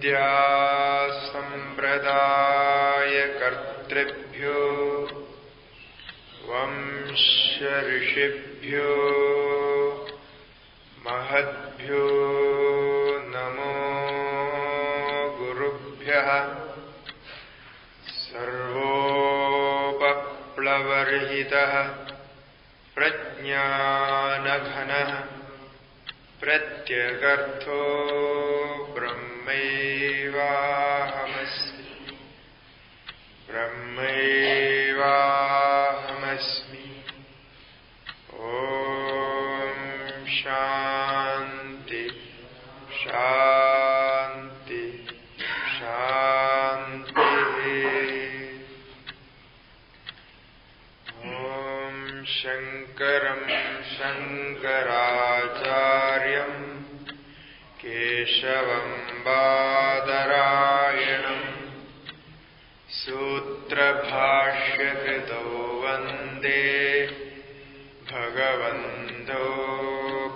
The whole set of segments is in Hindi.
विद्या संप्रदाय कर्तृभ्यो वंश ऋषिभ्यो महद्भ्यो नमो गुरुभ्यः। सर्वोपप्लवरहितः प्रज्ञानघनः प्रत्यगर्थो ब्रह्मैवाहमस्मि। ॐ शान्ति शान्ति शान्तिः। ॐ शङ्करं शङ्कराचार्यं केशवं बादरायणं सूत्रभाष्यकृतौ वन्दे भगवन्तौ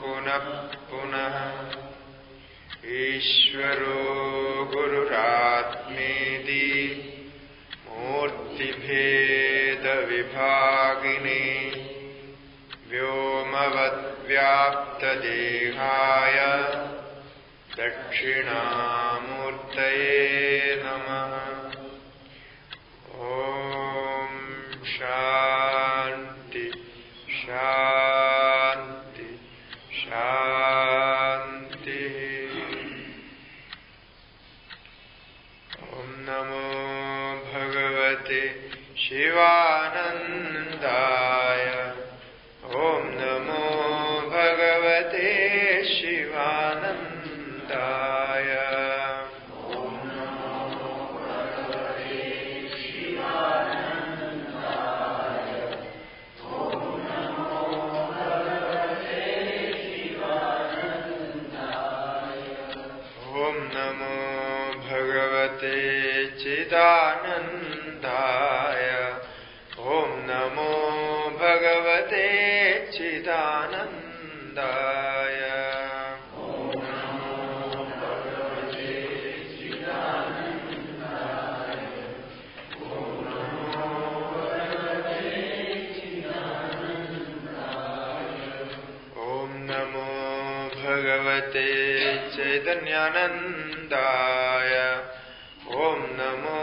पुनः पुनः। ईश्वरो गुरुरात्मेति मूर्तिभेदविभागिने व्योमवद्व्याप्तदेहाय दक्षिणामूर्तये नमः। ॐ शान्ति शान्ति शान्तिः। ॐ नमो भगवते शिवानन्दाय। ॐ नमो भगवते शिवानन्दाय। चिदानन्दाय। ॐ नमो भगवते चिदानन्दाय। ॐ नमो भगवते चैतन्यानन्दाय। ॐ नमो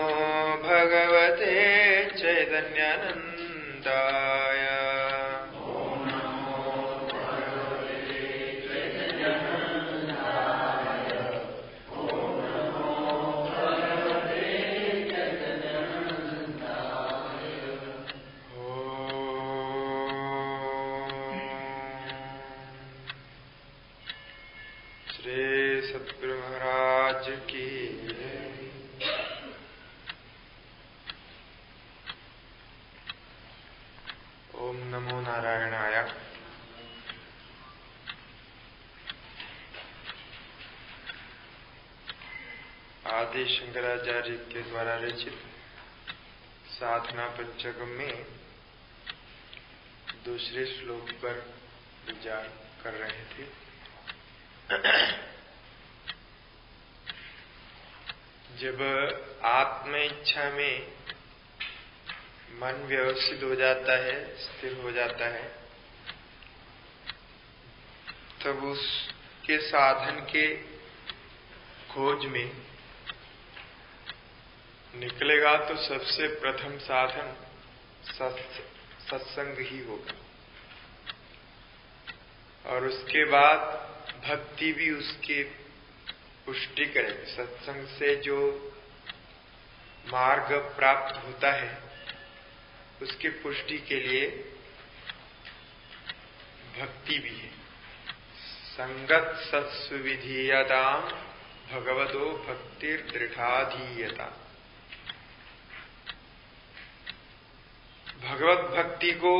भगवते चैतन्यानन्दाय। श्री सद्गुरु महाराज की। ओम नमो नारायणाय। आदि शंकराचार्य के द्वारा रचित साधना पंचकम में दूसरे श्लोक पर विचार कर रहे थे। जब आत्म इच्छा में मन व्यवस्थित हो जाता है, स्थिर हो जाता है, तब उसके साधन के खोज में निकलेगा तो सबसे प्रथम साधन सत्संग ही होगा, और उसके बाद भक्ति भी उसकी पुष्टि करेगी। सत्संग से जो मार्ग प्राप्त होता है उसकी पुष्टि के लिए भक्ति भी है। संगत सत्सुविधीयताम भगवतो भक्तिर दृढ़ाधीयता। भगवत भक्ति को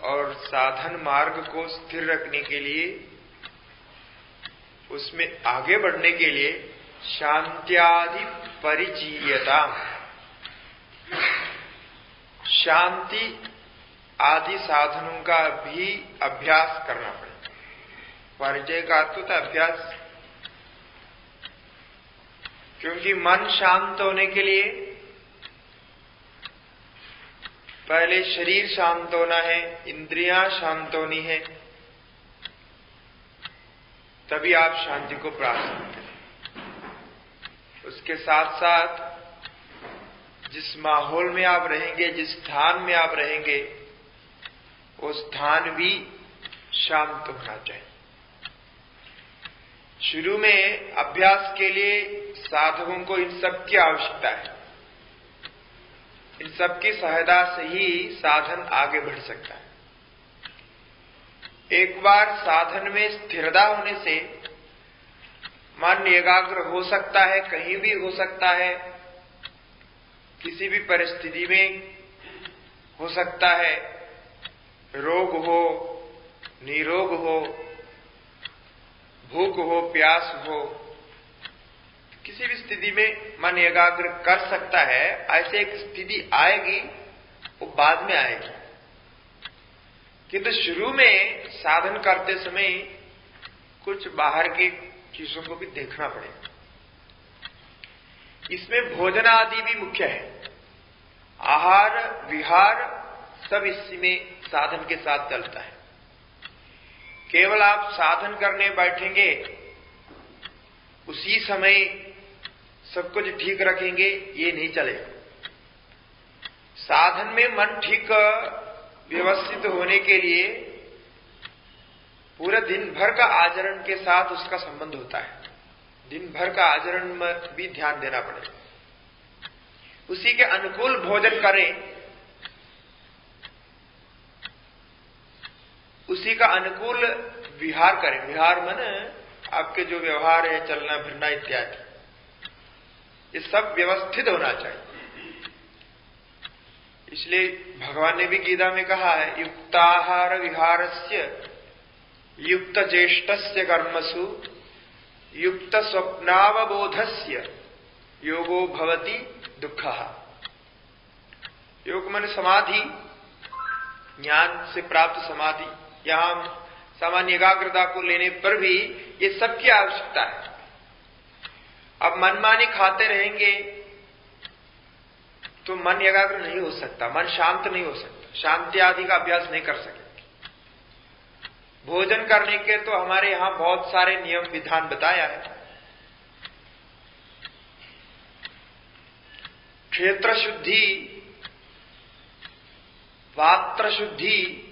और साधन मार्ग को स्थिर रखने के लिए, उसमें आगे बढ़ने के लिए शांत्यादि परिचीयता, शांति आदि साधनों का भी अभ्यास करना पड़ेगा। परिचय का अर्थ होता है अभ्यास। क्योंकि मन शांत होने के लिए पहले शरीर शांत होना है, इंद्रियां शांत होनी है, तभी आप शांति को प्राप्त करते हैं। उसके साथ साथ जिस माहौल में आप रहेंगे, जिस स्थान में आप रहेंगे, वो स्थान भी शांत होना चाहिए। शुरू में अभ्यास के लिए साधकों को इन सब की आवश्यकता है। इन सब की सहायता से ही साधन आगे बढ़ सकता है। एक बार साधन में स्थिरता होने से मन एकाग्र हो सकता है, कहीं भी हो सकता है, किसी भी परिस्थिति में हो सकता है। रोग हो, निरोग हो, भूख हो, प्यास हो, किसी भी स्थिति में मन एकाग्र कर सकता है। ऐसे एक स्थिति आएगी, वो बाद में आएगी, किंतु शुरू में साधन करते समय कुछ बाहर की चीजों को भी देखना पड़ेगा। इसमें भोजन आदि भी मुख्य है। आहार विहार सब इसमें साधन के साथ चलता है। केवल आप साधन करने बैठेंगे, उसी समय सब कुछ ठीक रखेंगे, ये नहीं चलेगा। साधन में मन ठीक व्यवस्थित होने के लिए पूरे दिन भर का आचरण के साथ उसका संबंध होता है। दिन भर का आचरण में भी ध्यान देना पड़ेगा। उसी के अनुकूल भोजन करें, उसी का अनुकूल विहार करें। विहार माने आपके जो व्यवहार है, चलना फिरना इत्यादि, ये सब व्यवस्थित होना चाहिए। इसलिए भगवान ने भी गीता में कहा है, युक्ताहार विहारस्य युक्त चेष्टस्य कर्मसु युक्त स्वप्नावबोधस्य योगो भवति दुःखः। योग माने समाधि, ज्ञान से प्राप्त समाधि। यहां सामान्य एकाग्रता को लेने पर भी ये सब की आवश्यकता है। अब मनमानी खाते रहेंगे तो मन एकाग्र नहीं हो सकता, मन शांत नहीं हो सकता, शांति आदि का अभ्यास नहीं कर सकेंगे। भोजन करने के तो हमारे यहां बहुत सारे नियम विधान बताया है। क्षेत्र शुद्धि, पात्र शुद्धि,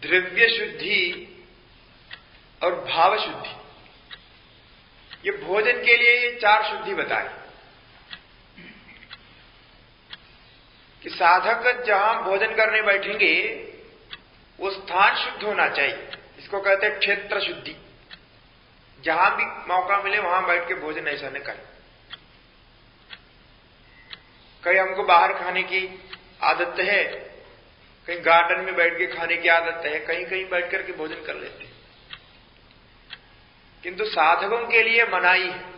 द्रव्य शुद्धि और भाव शुद्धि, ये भोजन के लिए ये 4 शुद्धि बताई कि साधक जहां भोजन करने बैठेंगे वो स्थान शुद्ध होना चाहिए। इसको कहते हैं क्षेत्र शुद्धि। जहां भी मौका मिले वहां बैठ के भोजन ऐसा न करें। कहीं हमको बाहर खाने की आदत है, कहीं गार्डन में बैठ के खाने की आदत है, कहीं कहीं बैठ करके भोजन कर लेते हैं, किंतु साधकों के लिए मनाही है।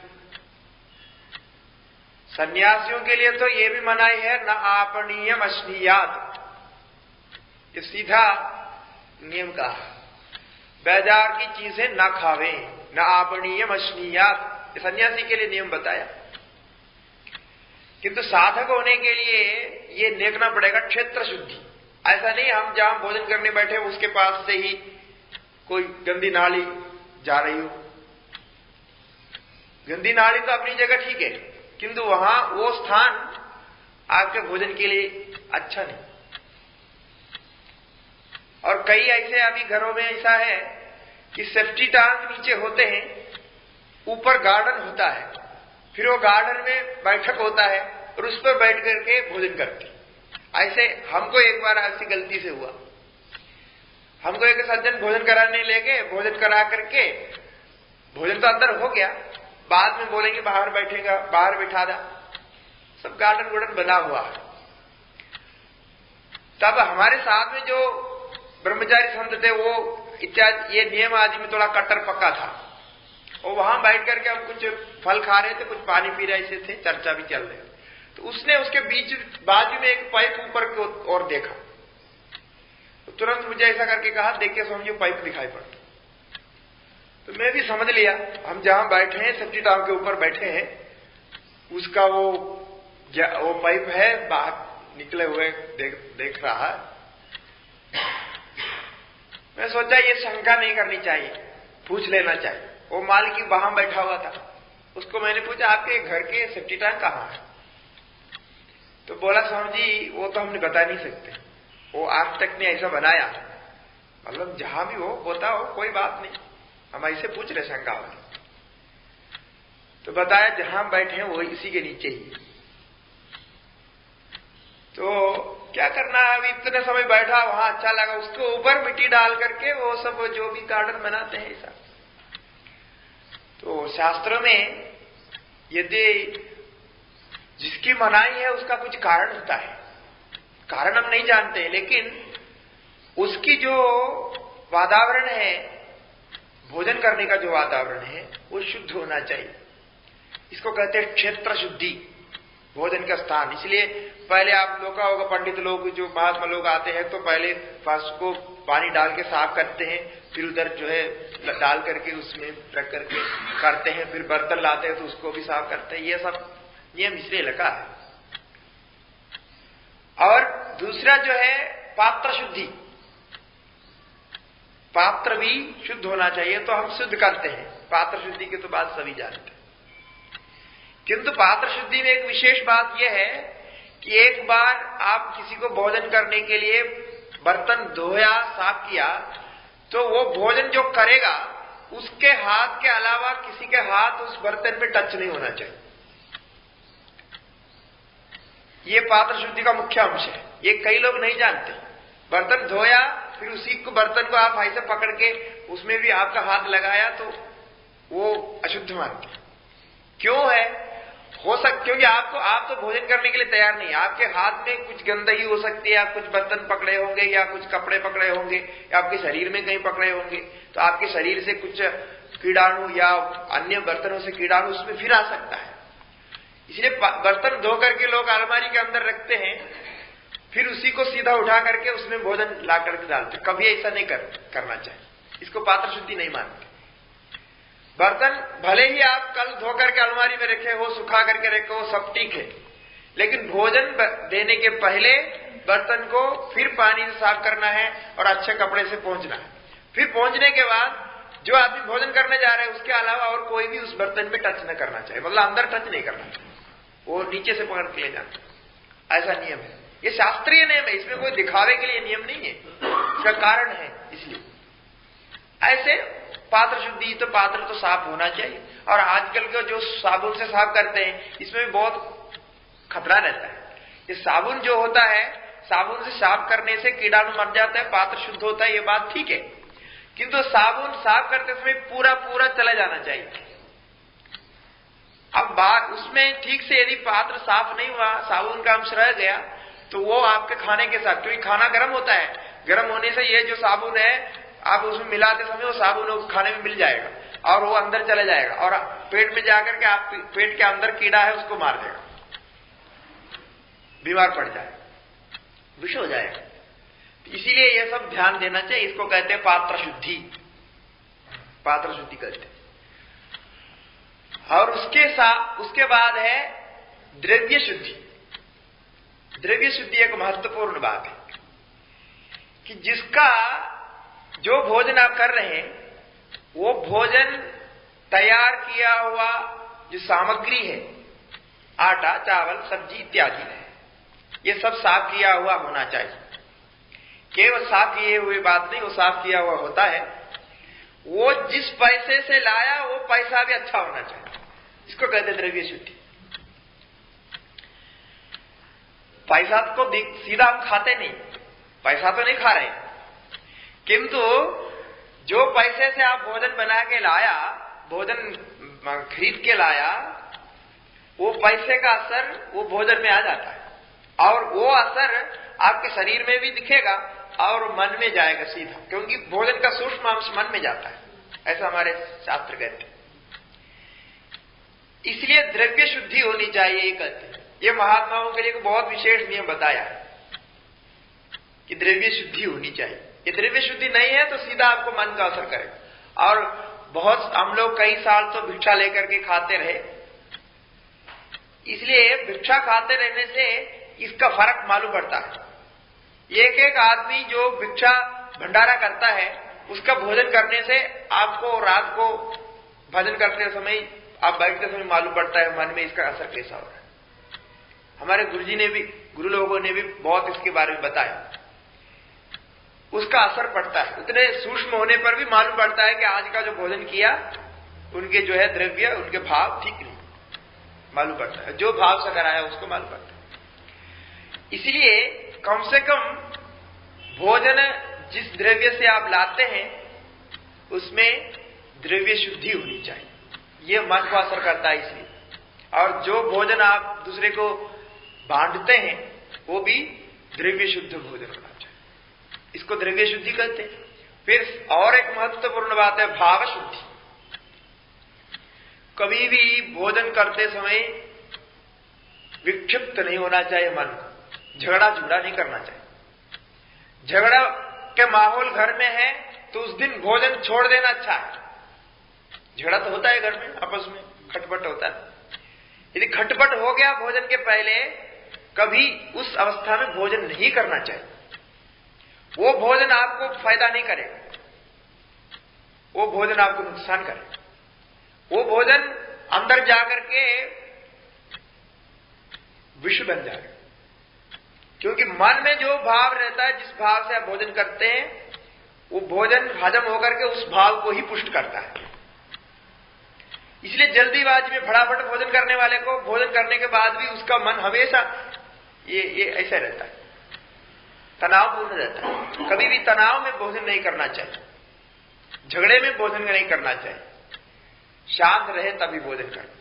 सन्यासियों के लिए तो ये भी मनाही है, न आपणीयम अश्नीयात, ये सीधा नियम का है। बाजार की चीजें न खावे, न आपणीयम अश्नीयात, ये सन्यासी के लिए नियम बताया। किंतु साधक होने के लिए ये देखना पड़ेगा क्षेत्र शुद्धि। ऐसा नहीं हम जहां भोजन करने बैठे उसके पास से ही कोई गंदी नाली जा रही हो। गंदी नाली तो अपनी जगह ठीक है, किंतु वहां वो स्थान आपके भोजन के लिए अच्छा नहीं। और कई ऐसे अभी घरों में ऐसा है कि सेफ्टी टैंक नीचे होते हैं, ऊपर गार्डन होता है, फिर वो गार्डन में बैठक होता है और उस पर बैठ करके भोजन करते। ऐसे हमको एक बार ऐसी गलती से हुआ। हमको एक सज्जन भोजन कराने ले गए, भोजन करा करके भोजन तो अंदर हो गया, बाद में बोलेंगे बाहर बैठेगा, बाहर बिठा दा। सब गार्डन वार्डन बना हुआ है। तब हमारे साथ में जो ब्रह्मचारी संत थे वो इत्यादि ये नियम आदि में थोड़ा कट्टर पक्का था, और वहां बैठ करके हम कुछ फल खा रहे थे, कुछ पानी पी रहे थे, चर्चा भी चल रही। तो उसने उसके बीच बाजू में एक पाइप ऊपर की ओर देखा, तो तुरंत मुझे ऐसा करके कहा, देखिए समझिए पाइप दिखाई पड़ता। तो मैं भी समझ लिया, हम जहां बैठे हैं सेफ्टी टैंक के ऊपर बैठे हैं, उसका वो पाइप है बाहर निकले हुए देख रहा है। मैं सोचा ये शंका नहीं करनी चाहिए, पूछ लेना चाहिए। वो मालिक वहां बैठा हुआ था, उसको मैंने पूछा आपके घर के सेफ्टी टैंक कहाँ है? तो बोला स्वामी जी वो तो हमने बता नहीं सकते, वो आर्किटेक्ट ने ऐसा बनाया, मतलब जहां भी हो होता हो कोई बात नहीं, हम ऐसे पूछ रहे शंका वाले। तो बताया जहां बैठे हैं वो इसी के नीचे ही। तो क्या करना है, अभी इतने समय बैठा वहां अच्छा लगा, उसके ऊपर मिट्टी डाल करके वो सब जो भी गार्डन बनाते हैं ऐसा। तो शास्त्रों में यदि जिसकी मनाही है उसका कुछ कारण होता है, कारण हम नहीं जानते हैं, लेकिन उसकी जो वातावरण है, भोजन करने का जो वातावरण है वो शुद्ध होना चाहिए। इसको कहते हैं क्षेत्र शुद्धि, भोजन का स्थान। इसलिए पहले आप लोग का होगा, पंडित लोग जो महात्मा लोग आते हैं तो पहले फर्श को पानी डाल के साफ करते हैं, फिर उधर जो है डाल करके उसमें रख करके करते हैं, फिर बर्तन लाते हैं तो उसको भी साफ करते हैं। ये सब नियम इसलिए लगा है। और दूसरा जो है पात्र शुद्धि, पात्र भी शुद्ध होना चाहिए, तो हम शुद्ध करते हैं। पात्र शुद्धि की तो बात सभी जानते हैं, किंतु पात्र शुद्धि में एक विशेष बात यह है कि एक बार आप किसी को भोजन करने के लिए बर्तन धोया, साफ किया, तो वो भोजन जो करेगा उसके हाथ के अलावा किसी के हाथ उस बर्तन में टच नहीं होना चाहिए। ये पात्र शुद्धि का मुख्य अंश है, ये कई लोग नहीं जानते। बर्तन धोया, फिर उसी को बर्तन को आप ऐसे पकड़ के उसमें भी आपका हाथ लगाया तो वो अशुद्ध मानते। क्यों है? क्योंकि आप तो भोजन करने के लिए तैयार नहीं है, आपके हाथ में कुछ गंदगी हो सकती है, आप कुछ बर्तन पकड़े होंगे या कुछ कपड़े पकड़े होंगे या आपके शरीर में कहीं पकड़े होंगे, तो आपके शरीर से कुछ कीटाणु या अन्य बर्तनों से कीटाणु उसमें फिर आ सकता है। इसलिए बर्तन धो करके लोग अलमारी के अंदर रखते हैं, फिर उसी को सीधा उठा करके उसमें भोजन ला करके डालते। कभी ऐसा नहीं करना चाहिए, इसको पात्र शुद्धि नहीं मानते। बर्तन भले ही आप कल धो करके अलमारी में रखे हो, सुखा करके रखे हो, सब ठीक है, लेकिन भोजन देने के पहले बर्तन को फिर पानी से साफ करना है और अच्छे कपड़े से पोंछना है। फिर पोंछने के बाद जो आदमी भोजन करने जा रहे हैं उसके अलावा और कोई भी उस बर्तन पे टच न करना चाहिए, मतलब अंदर टच नहीं करना चाहिए, वो नीचे से पकड़ के ले जाना। ऐसा नियम है, ये शास्त्रीय नियम है, इसमें कोई दिखावे के लिए नियम नहीं है, इसका कारण है। इसलिए ऐसे पात्र शुद्धि, तो पात्र तो साफ होना चाहिए। और आजकल के जो साबुन से साफ करते हैं इसमें भी बहुत खतरा रहता है। ये साबुन जो होता है, साबुन से साफ करने से कीटाणु मर जाता है, पात्र शुद्ध होता है, ये बात ठीक है, किंतु साबुन साफ करते समय पूरा पूरा चला जाना चाहिए। अब बात उसमें ठीक से यदि पात्र साफ नहीं हुआ, साबुन का अंश रह गया, तो वो आपके खाने के साथ, क्योंकि खाना गर्म होता है, गर्म होने से ये जो साबुन है आप उसमें मिलाते समय वो साबुन खाने में मिल जाएगा और वो अंदर चला जाएगा और पेट में जाकर के आप पेट के अंदर कीड़ा है उसको मार देगा, बीमार पड़ जाए, विष हो जाएगा। इसीलिए ये सब ध्यान देना चाहिए, इसको कहते हैं पात्र शुद्धि, पात्र शुद्धि कहते हैं। और उसके बाद है द्रव्य शुद्धि। द्रव्य शुद्धि एक महत्वपूर्ण बात है कि जिसका जो भोजन आप कर रहे हैं वो भोजन तैयार किया हुआ जो सामग्री है, आटा, चावल, सब्जी इत्यादि, ये सब साफ किया हुआ होना चाहिए। केवल साफ किए हुए बात नहीं, वो साफ किया हुआ होता है। वो जिस पैसे से लाया वो पैसा भी अच्छा होना चाहिए, इसको कहते द्रव्य शुद्धि। पैसा को सीधा हम खाते नहीं, पैसा तो नहीं खा रहे, किंतु जो पैसे से आप भोजन बना के लाया, भोजन खरीद के लाया, वो पैसे का असर वो भोजन में आ जाता है और वो असर आपके शरीर में भी दिखेगा और मन में जाएगा सीधा, क्योंकि भोजन का सूक्ष्म अंश मन में जाता है, ऐसा हमारे शास्त्र कहते हैं। इसलिए द्रव्य शुद्धि होनी चाहिए, ये कहते हैं। ये महात्माओं के लिए एक बहुत विशेष नियम बताया है कि द्रव्य शुद्धि होनी चाहिए। ये द्रव्य शुद्धि नहीं है तो सीधा आपको मन का असर करेगा। और हम लोग कई साल तो भिक्षा लेकर के खाते रहे, इसलिए भिक्षा खाते रहने से इसका फर्क मालूम पड़ता है। एक एक आदमी जो भिक्षा भंडारा करता है उसका भोजन करने से आपको रात को भजन करते समय, आप बैठते समय मालूम पड़ता है मन में इसका असर कैसा हो रहा है। हमारे गुरु लोगों ने भी बहुत इसके बारे में बताया, उसका असर पड़ता है। उतने सूक्ष्म होने पर भी मालूम पड़ता है कि आज का जो भोजन किया उनके जो है द्रव्य, उनके भाव ठीक नहीं मालूम पड़ता है, जो भाव से कराया उसको मालूम पड़ता है। इसलिए कम से कम भोजन जिस द्रव्य से आप लाते हैं उसमें द्रव्य शुद्धि होनी चाहिए, ये मन को असर करता है इसलिए। और जो भोजन आप दूसरे को बांटते हैं वो भी द्रव्य शुद्ध भोजन होना चाहिए, इसको द्रव्य शुद्धि कहते हैं। फिर और एक महत्वपूर्ण बात है भाव शुद्धि। कभी भी भोजन करते समय विक्षिप्त नहीं होना चाहिए, मन को झगड़ा झगड़ा नहीं करना चाहिए। झगड़ा के माहौल घर में है तो उस दिन भोजन छोड़ देना अच्छा है। झगड़ा तो होता है घर में, आपस में खटपट होता है। यदि खटपट हो गया भोजन के पहले, कभी उस अवस्था में भोजन नहीं करना चाहिए। वो भोजन आपको फायदा नहीं करेगा, वो भोजन आपको नुकसान करेगा। वो भोजन अंदर जाकर के विष बन जाएगा, क्योंकि मन में जो भाव रहता है, जिस भाव से आप भोजन करते हैं, वो भोजन हजम होकर के उस भाव को ही पुष्ट करता है। इसलिए जल्दीबाजी में फटाफट भोजन करने वाले को भोजन करने के बाद भी उसका मन हमेशा ये ऐसा रहता है, तनावपूर्ण रहता है। कभी भी तनाव में भोजन नहीं करना चाहिए, झगड़े में भोजन नहीं करना चाहिए, शांत रहे तभी भोजन करना।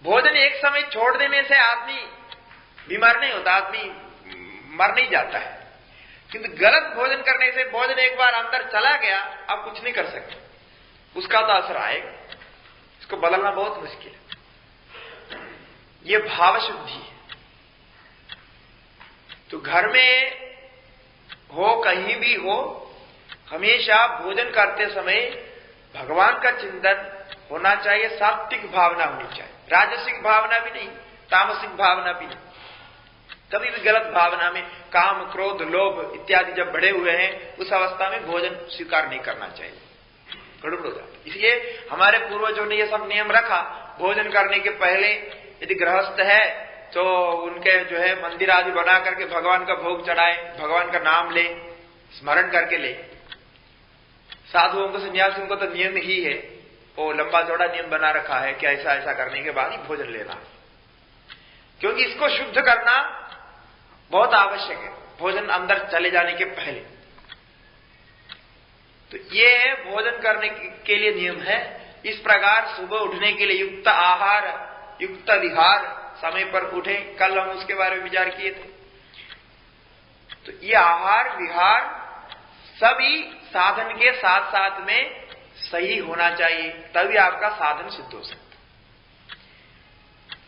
भोजन एक समय छोड़ देने से आदमी बीमार नहीं होता, आदमी मर नहीं जाता है, किंतु गलत भोजन करने से भोजन एक बार अंदर चला गया, आप कुछ नहीं कर सकते, उसका तो असर आएगा, इसको बदलना बहुत मुश्किल है। ये भाव शुद्धि है। तो घर में हो, कहीं भी हो, हमेशा भोजन करते समय भगवान का चिंतन होना चाहिए, सात्विक भावना होनी चाहिए, राजसिक भावना भी नहीं, तामसिक भावना भी नहीं। कभी भी गलत भावना में काम, क्रोध, लोभ इत्यादि जब बढ़े हुए हैं, उस अवस्था में भोजन स्वीकार नहीं करना चाहिए, गड़बड़ हो जाता है। इसलिए हमारे पूर्वजों ने ये सब नियम रखा। भोजन करने के पहले यदि गृहस्थ है तो उनके जो है मंदिर आदि बना करके भगवान का भोग चढ़ाए, भगवान का नाम ले, स्मरण करके ले। साधुओं को, सन्यासियों को तो नियम ही है, वो लंबा चौड़ा नियम बना रखा है कि ऐसा ऐसा करने के बाद ही भोजन लेना, क्योंकि इसको शुद्ध करना बहुत आवश्यक है भोजन अंदर चले जाने के पहले। तो ये भोजन करने के लिए नियम है। इस प्रकार सुबह उठने के लिए युक्त आहार, युक्त विहार, समय पर उठे, कल हम उसके बारे में विचार किए थे। तो ये आहार विहार सभी साधन के साथ साथ में सही होना चाहिए, तभी आपका साधन सिद्ध हो सकता है।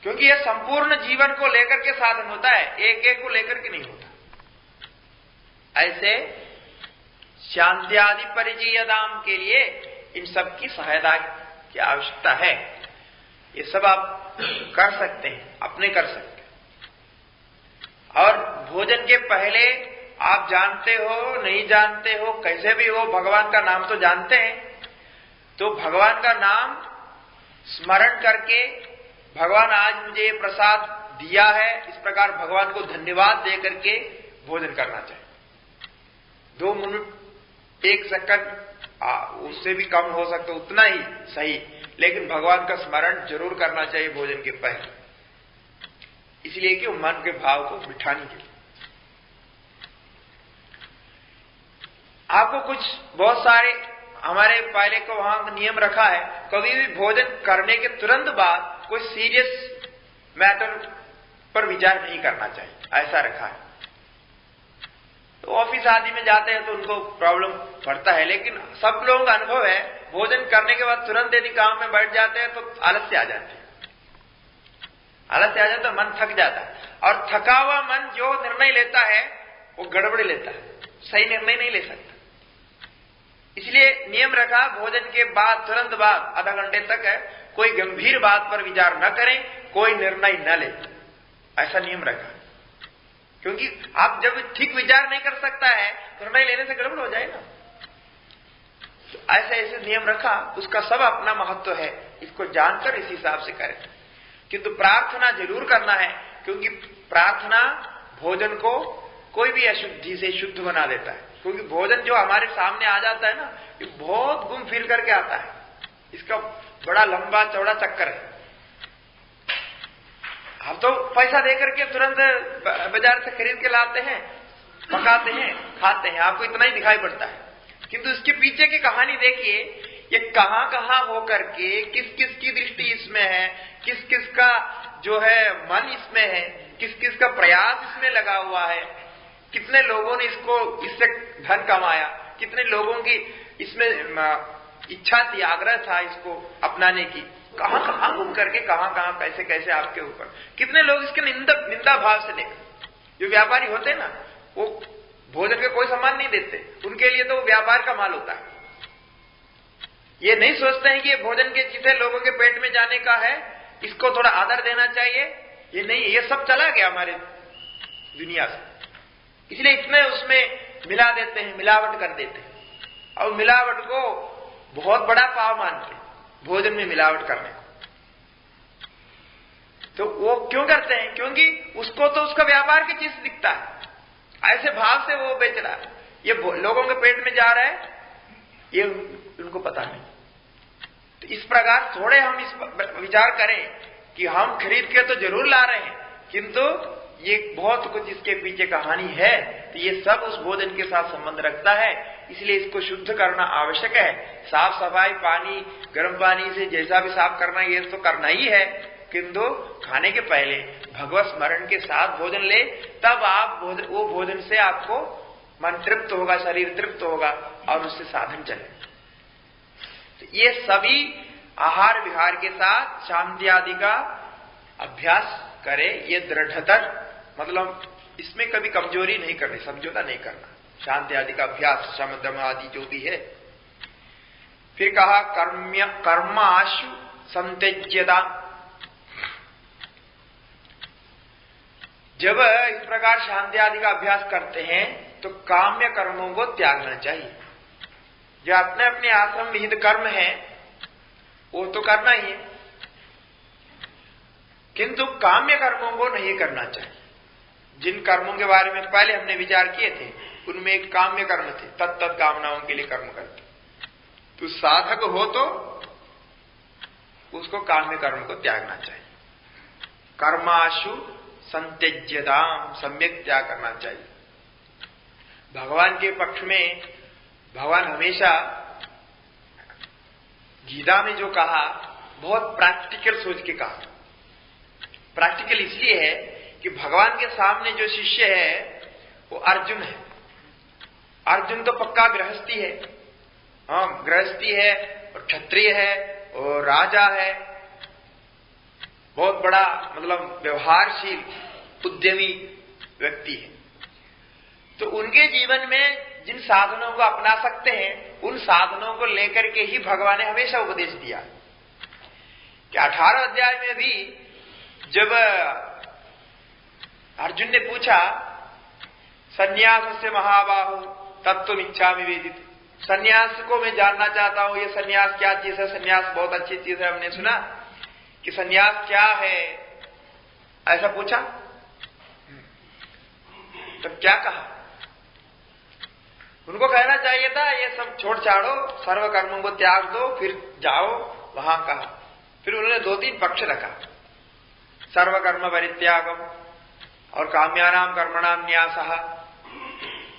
क्योंकि यह संपूर्ण जीवन को लेकर के साधन होता है, एक एक को लेकर के नहीं होता। ऐसे शांत्यादि परिचय दाम के लिए इन सब की सहायता की आवश्यकता है। ये सब आप कर सकते हैं, अपने कर सकते हैं। और भोजन के पहले आप जानते हो, नहीं जानते हो, कैसे भी हो, भगवान का नाम तो जानते हैं, तो भगवान का नाम स्मरण करके, भगवान आज मुझे ये प्रसाद दिया है, इस प्रकार भगवान को धन्यवाद दे करके भोजन करना चाहिए। 2 मिनट, 1 सेकंड, उससे भी कम हो सकता, उतना ही सही, लेकिन भगवान का स्मरण जरूर करना चाहिए भोजन के पहले, इसलिए कि मन के भाव को बिठाने के लिए। आपको कुछ बहुत सारे हमारे पहले को वहां नियम रखा है, कभी भी भोजन करने के तुरंत बाद कोई सीरियस मैटर पर विचार नहीं करना चाहिए, ऐसा रखा है। तो ऑफिस आदि में जाते हैं तो उनको प्रॉब्लम पड़ता है, लेकिन सब लोगों का अनुभव है, भोजन करने के बाद तुरंत यदि काम में बैठ जाते हैं तो आलस्य आ जाते हैं, आलस्य आ जाता है, मन थक जाता है। और थका हुआ मन जो निर्णय लेता है वो गड़बड़ लेता है, सही निर्णय नहीं ले सकता। इसलिए नियम रखा, भोजन के बाद तुरंत बाद आधा घंटे तक है कोई गंभीर बात पर विचार न करें, कोई निर्णय न ले, ऐसा नियम रखा। क्योंकि आप जब ठीक विचार नहीं कर सकता है तो निर्णय लेने से गड़बड़ हो जाएगा। तो ऐसे ऐसे नियम रखा, उसका सब अपना महत्व है, इसको जानकर इस हिसाब से करें। किंतु प्रार्थना जरूर करना है, क्योंकि प्रार्थना भोजन को कोई भी अशुद्धि से शुद्ध बना देता है। क्योंकि भोजन जो हमारे सामने आ जाता है ना, ये बहुत घूम फिर करके आता है, इसका बड़ा लंबा चौड़ा चक्कर है। हम तो पैसा देकर के तुरंत बाजार से खरीद के लाते हैं, पकाते हैं, खाते हैं, आपको इतना ही दिखाई पड़ता है। किंतु इसके पीछे की कहानी देखिए, ये कहां कहां होकर के किस किस की दृष्टि इसमें है, किस किस का जो है मन इसमें है, किस किस का प्रयास इसमें लगा हुआ है, कितने लोगों ने इससे धन कमाया, कितने लोगों की इसमें इच्छा थी, आग्रह था इसको अपनाने की, कहां कहां घूम करके कहां कहां कैसे कैसे आपके ऊपर कितने लोग इसके निंदा भाव से लेकर। जो व्यापारी होते हैं ना, वो भोजन का कोई सम्मान नहीं देते, उनके लिए तो वो व्यापार का माल होता है। ये नहीं सोचते हैं कि ये भोजन के चीजें लोगों के पेट में जाने का है, इसको थोड़ा आदर देना चाहिए, ये नहीं, ये सब चला गया हमारे दुनिया से। इसलिए इतने उसमें मिला देते हैं, मिलावट कर देते हैं, और मिलावट को बहुत बड़ा पाप मानते हैं, भोजन में मिलावट करने को। तो वो क्यों करते हैं? क्योंकि उसको तो उसका व्यापार की चीज दिखता है, ऐसे भाव से वो बेच रहा है। ये लोगों के पेट में जा रहा है, ये उनको पता नहीं। तो इस प्रकार थोड़े हम इस विचार करें कि हम खरीद के तो जरूर ला रहे हैं, किंतु ये बहुत कुछ इसके पीछे कहानी है। तो ये सब उस भोजन के साथ संबंध रखता है, इसलिए इसको शुद्ध करना आवश्यक है। साफ सफाई, पानी, गर्म पानी से जैसा भी साफ करना, ये तो करना ही है, किंतु खाने के पहले भगवत स्मरण के साथ भोजन ले, तब आप वो भोजन से आपको मन तृप्त होगा, शरीर तृप्त होगा, और उससे साधन चले। तो ये सभी आहार विहार के साथ शांति आदि का अभ्यास करे, ये दृढ़तर, मतलब इसमें कभी कमजोरी नहीं करनी, समझौता नहीं करना। शांति आदि का अभ्यास, शम दम आदि जो भी है। फिर कहा कर्माशु संत्यज्यता। जब इस प्रकार शांति आदि का अभ्यास करते हैं तो काम्य कर्मों को त्यागना चाहिए। जो अपने अपने आश्रम विहित कर्म है वो तो करना ही है, किंतु काम्य कर्मों को नहीं करना चाहिए। जिन कर्मों के बारे में पहले हमने विचार किए थे, उनमें एक काम्य कर्म थे, तत्त कामनाओं के लिए कर्म करते। तो साधक हो तो उसको काम्य कर्म को त्यागना चाहिए। कर्माशु संत्यज्यताम, सम्यक त्याग करना चाहिए। भगवान के पक्ष में भगवान हमेशा गीता में जो कहा, बहुत प्रैक्टिकल सोच के कहा। प्रैक्टिकल इसलिए है कि भगवान के सामने जो शिष्य है वो अर्जुन है। अर्जुन तो पक्का गृहस्थी है, हाँ गृहस्थी है, और क्षत्रिय है, और राजा है, बहुत बड़ा मतलब व्यवहारशील उद्यमी व्यक्ति है। तो उनके जीवन में जिन साधनों को अपना सकते हैं, उन साधनों को लेकर के ही भगवान ने हमेशा उपदेश दिया। कि 18 अध्याय में भी जब अर्जुन ने पूछा संन्यास से महाबाहु तत्व इच्छामि वेदित, संन्यास को मैं जानना चाहता हूं, ये संन्यास क्या चीज है? संन्यास बहुत अच्छी चीज है, हमने सुना कि संन्यास क्या है, ऐसा पूछा। तब क्या कहा? उनको कहना चाहिए था ये सब छोड़ छाड़ो, सर्व कर्मों को त्याग दो, फिर जाओ वहां। कहा फिर उन्होंने 2-3 पक्ष रखा, सर्व कर्म परित्यागम और काम्यानाम कर्मणाम न्यासः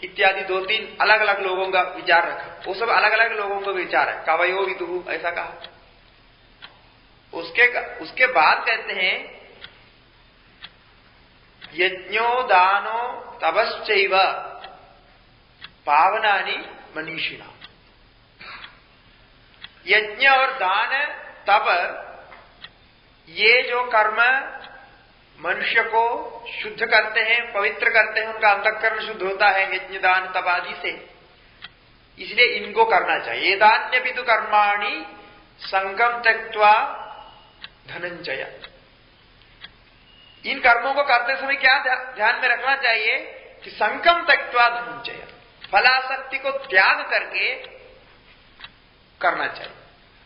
इत्यादि 2-3 अलग अलग लोगों का विचार रखा। वो सब अलग अलग लोगों का विचार है, कवयो विदुः ऐसा कहा। उसके बाद कहते हैं यज्ञो दानो तपश्चैव पावनानि मनीषिणा। यज्ञ और दान तप, ये जो कर्म मनुष्य को शुद्ध करते हैं, पवित्र करते हैं, उनका अंतःकरण शुद्ध होता है यज्ञ दान तप आदि से। इसलिए इनको करना चाहिए। एतान्यपि तु कर्माणि संगम त्यक्त्वा धनंजय। इन कर्मों को करते समय क्या ध्यान में रखना चाहिए कि संगम त्यक्त्वा धनंजय, फलासक्ति को त्याग करके करना चाहिए।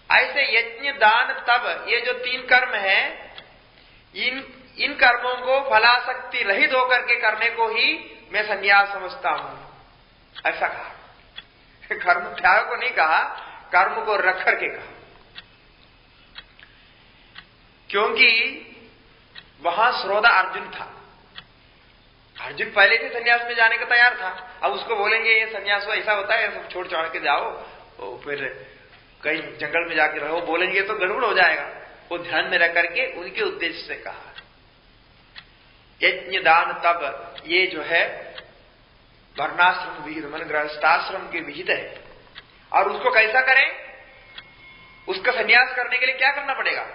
ऐसे यज्ञ दान तप, ये जो 3 कर्म है, इन कर्मों को फलासक्ति रहित होकर के करने को ही मैं संन्यास समझता हूं, ऐसा कहा। कर्म त्याग को नहीं कहा, कर्म को रख करके कहा, क्योंकि वहां श्रोता अर्जुन था। अर्जुन पहले से संन्यास में जाने को तैयार था। अब उसको बोलेंगे ये संन्यास ऐसा होता है, सब छोड़ छोड़ के जाओ, तो फिर कहीं जंगल में जाके रहो, बोलेंगे तो गड़बड़ हो जाएगा। वो ध्यान में रख करके उनके उद्देश्य से कहा। यज्ञ दान तप, ये जो है वर्णाश्रम विहित, मन गृहस्थाश्रम के विहित है। और उसको कैसा करें, उसका संन्यास करने के लिए क्या करना पड़ेगा?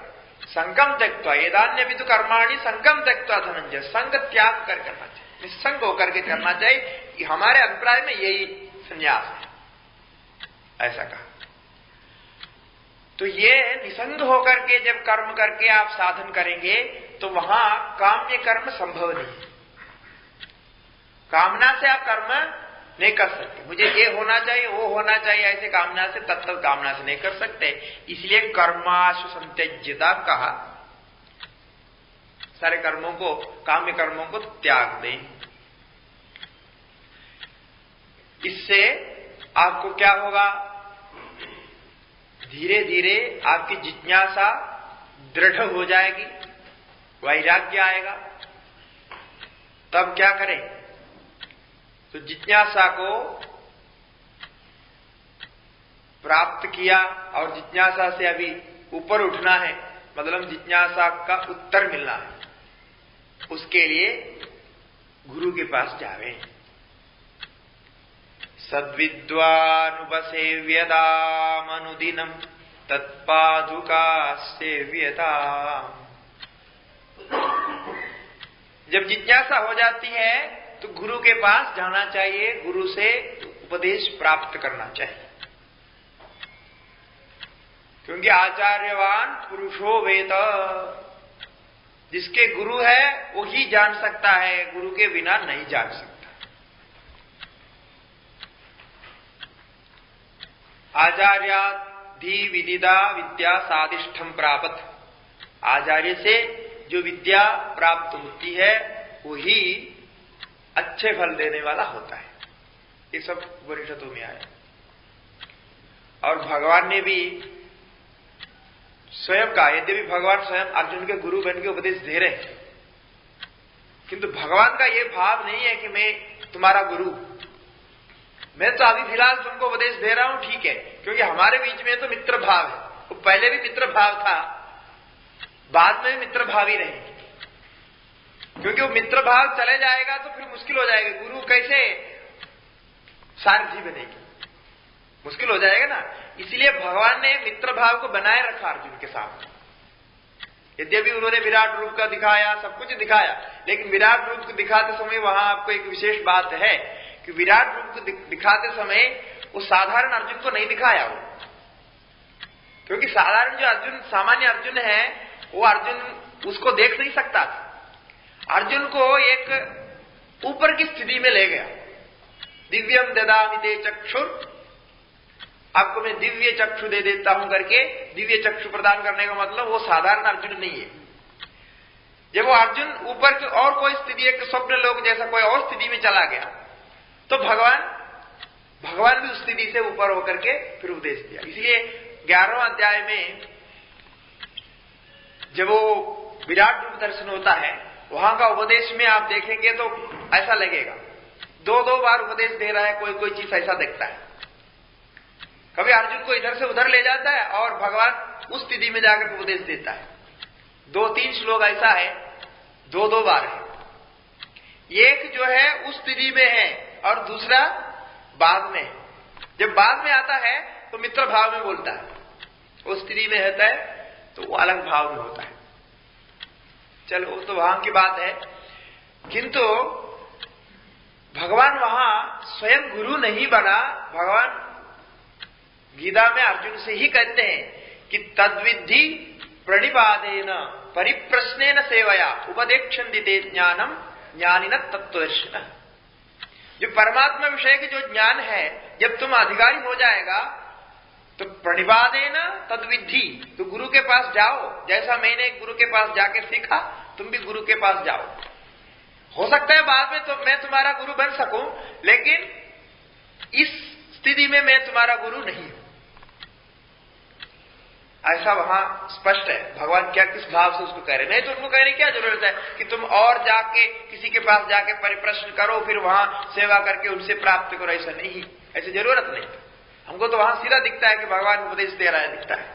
संगम त्यक्त्वा, एतान्यपि तु कर्माणि संगम त्यक्त्वा धनंजय, संग त्याग कर करना चाहिए, निस्संग होकर के करना चाहिए। कि हमारे अभिप्राय में यही संन्यास है, ऐसा कहा। तो ये निसंग होकर के जब कर्म करके आप साधन करेंगे तो वहां काम्य कर्म संभव नहीं है। कामना से आप कर्म नहीं कर सकते, मुझे ये होना चाहिए वो होना चाहिए, ऐसे कामना से तत्व कामना से नहीं कर सकते। इसलिए कर्माशु संत्यज्यता कहा, सारे कर्मों को, काम्य कर्मों को त्याग दें। इससे आपको क्या होगा? धीरे धीरे आपकी जिज्ञासा दृढ़ हो जाएगी, वैराग्य आएगा। तब क्या करें? तो जिज्ञासा को प्राप्त किया और जिज्ञासा से अभी ऊपर उठना है, मतलब जिज्ञासा का उत्तर मिलना है, उसके लिए गुरु के पास जावे। सद्विद्वानुपसेव्यतामनुदिनं तत्पादुका सेव्यता। जब जिज्ञासा हो जाती है तो गुरु के पास जाना चाहिए, गुरु से उपदेश प्राप्त करना चाहिए, क्योंकि आचार्यवान पुरुषो वेद, जिसके गुरु है वो ही जान सकता है, गुरु के बिना नहीं जान सकता। आचार्याधि विदिता विद्या साधिष्ठम प्राप्त, आचार्य से जो विद्या प्राप्त होती है वो ही अच्छे फल देने वाला होता है। ये सब उपनिषदों में आया। और भगवान ने भी स्वयं कहा, यद्यपि भगवान स्वयं अर्जुन के गुरु बन के उपदेश दे रहे हैं, किंतु भगवान का यह भाव नहीं है कि मैं तुम्हारा गुरु, मैं तो अभी फिलहाल तुमको उपदेश दे रहा हूं, ठीक है, क्योंकि हमारे बीच में तो मित्र भाव है। वो पहले भी मित्र भाव था, बाद में भी मित्र भाव ही रहेंगे, क्योंकि वो मित्र भाव चले जाएगा तो फिर मुश्किल हो जाएगा। गुरु कैसे सारथी बनेगी, मुश्किल हो जाएगा ना। इसलिए भगवान ने मित्र भाव को बनाए रखा अर्जुन के सामने। यद्यपि उन्होंने विराट रूप का दिखाया, सब कुछ दिखाया, लेकिन विराट रूप को दिखाते समय वहां आपको एक विशेष बात है कि विराट रूप को दिखाते समय वो साधारण अर्जुन को नहीं दिखाया वो, क्योंकि साधारण जो अर्जुन, सामान्य अर्जुन है, वो अर्जुन उसको देख नहीं सकता था। अर्जुन को एक ऊपर की स्थिति में ले गया। दिव्यम ददामि ते चक्षुर, आपको मैं दिव्य चक्षु दे देता हूं करके दिव्य चक्षु प्रदान करने का मतलब वो साधारण अर्जुन नहीं है। जब वो अर्जुन ऊपर की और कोई स्थिति, एक स्वप्न लोक जैसा कोई और स्थिति में चला गया, तो भगवान भी उस स्थिति से ऊपर होकर के फिर उपदेश दिया। इसलिए 11वां अध्याय में जब वो विराट रूप दर्शन होता है, वहां का उपदेश में आप देखेंगे तो ऐसा लगेगा 2-2 बार उपदेश दे रहा है, कोई चीज ऐसा दिखता है। कभी अर्जुन को इधर से उधर ले जाता है और भगवान उस स्थिति में जाकर उपदेश देता है। 2-3 श्लोक ऐसा है, 2-2 बार है। एक जो है उस स्थिति में है और दूसरा बाद में। जब बाद में आता है तो मित्र भाव में बोलता है, उस स्थिति में रहता है तो वो अलग भाव में होता है। चलो वो तो वहां की बात है, किंतु भगवान वहां स्वयं गुरु नहीं बना, भगवान गीता में अर्जुन से ही कहते हैं कि तद्विद्धि प्रणिपादेन परिप्रश्नेन सेवया उपदेक्षन्ति ते ज्ञानम ज्ञानिन तत्त्वदर्शिनः। जो परमात्मा विषय के जो ज्ञान है, जब तुम अधिकारी हो जाएगा तो प्रणिपादेन तद्विद्धि, तो गुरु के पास जाओ। जैसा मैंने गुरु के पास जाके सीखा, तुम भी गुरु के पास जाओ। हो सकता है बाद में तो मैं तुम्हारा गुरु बन सकूं, लेकिन इस स्थिति में मैं तुम्हारा गुरु नहीं हूं। ऐसा वहां स्पष्ट है। भगवान क्या किस भाव से उसको कह रहे, नहीं तो उनको कहने की क्या जरूरत है कि तुम और जाके किसी के पास जाके परिप्रश्न करो, फिर वहां सेवा करके उनसे प्राप्त करो। ऐसा नहीं, ऐसी जरूरत नहीं। हमको तो वहां सीधा दिखता है कि भगवान उपदेश दे रहा है, दिखता है,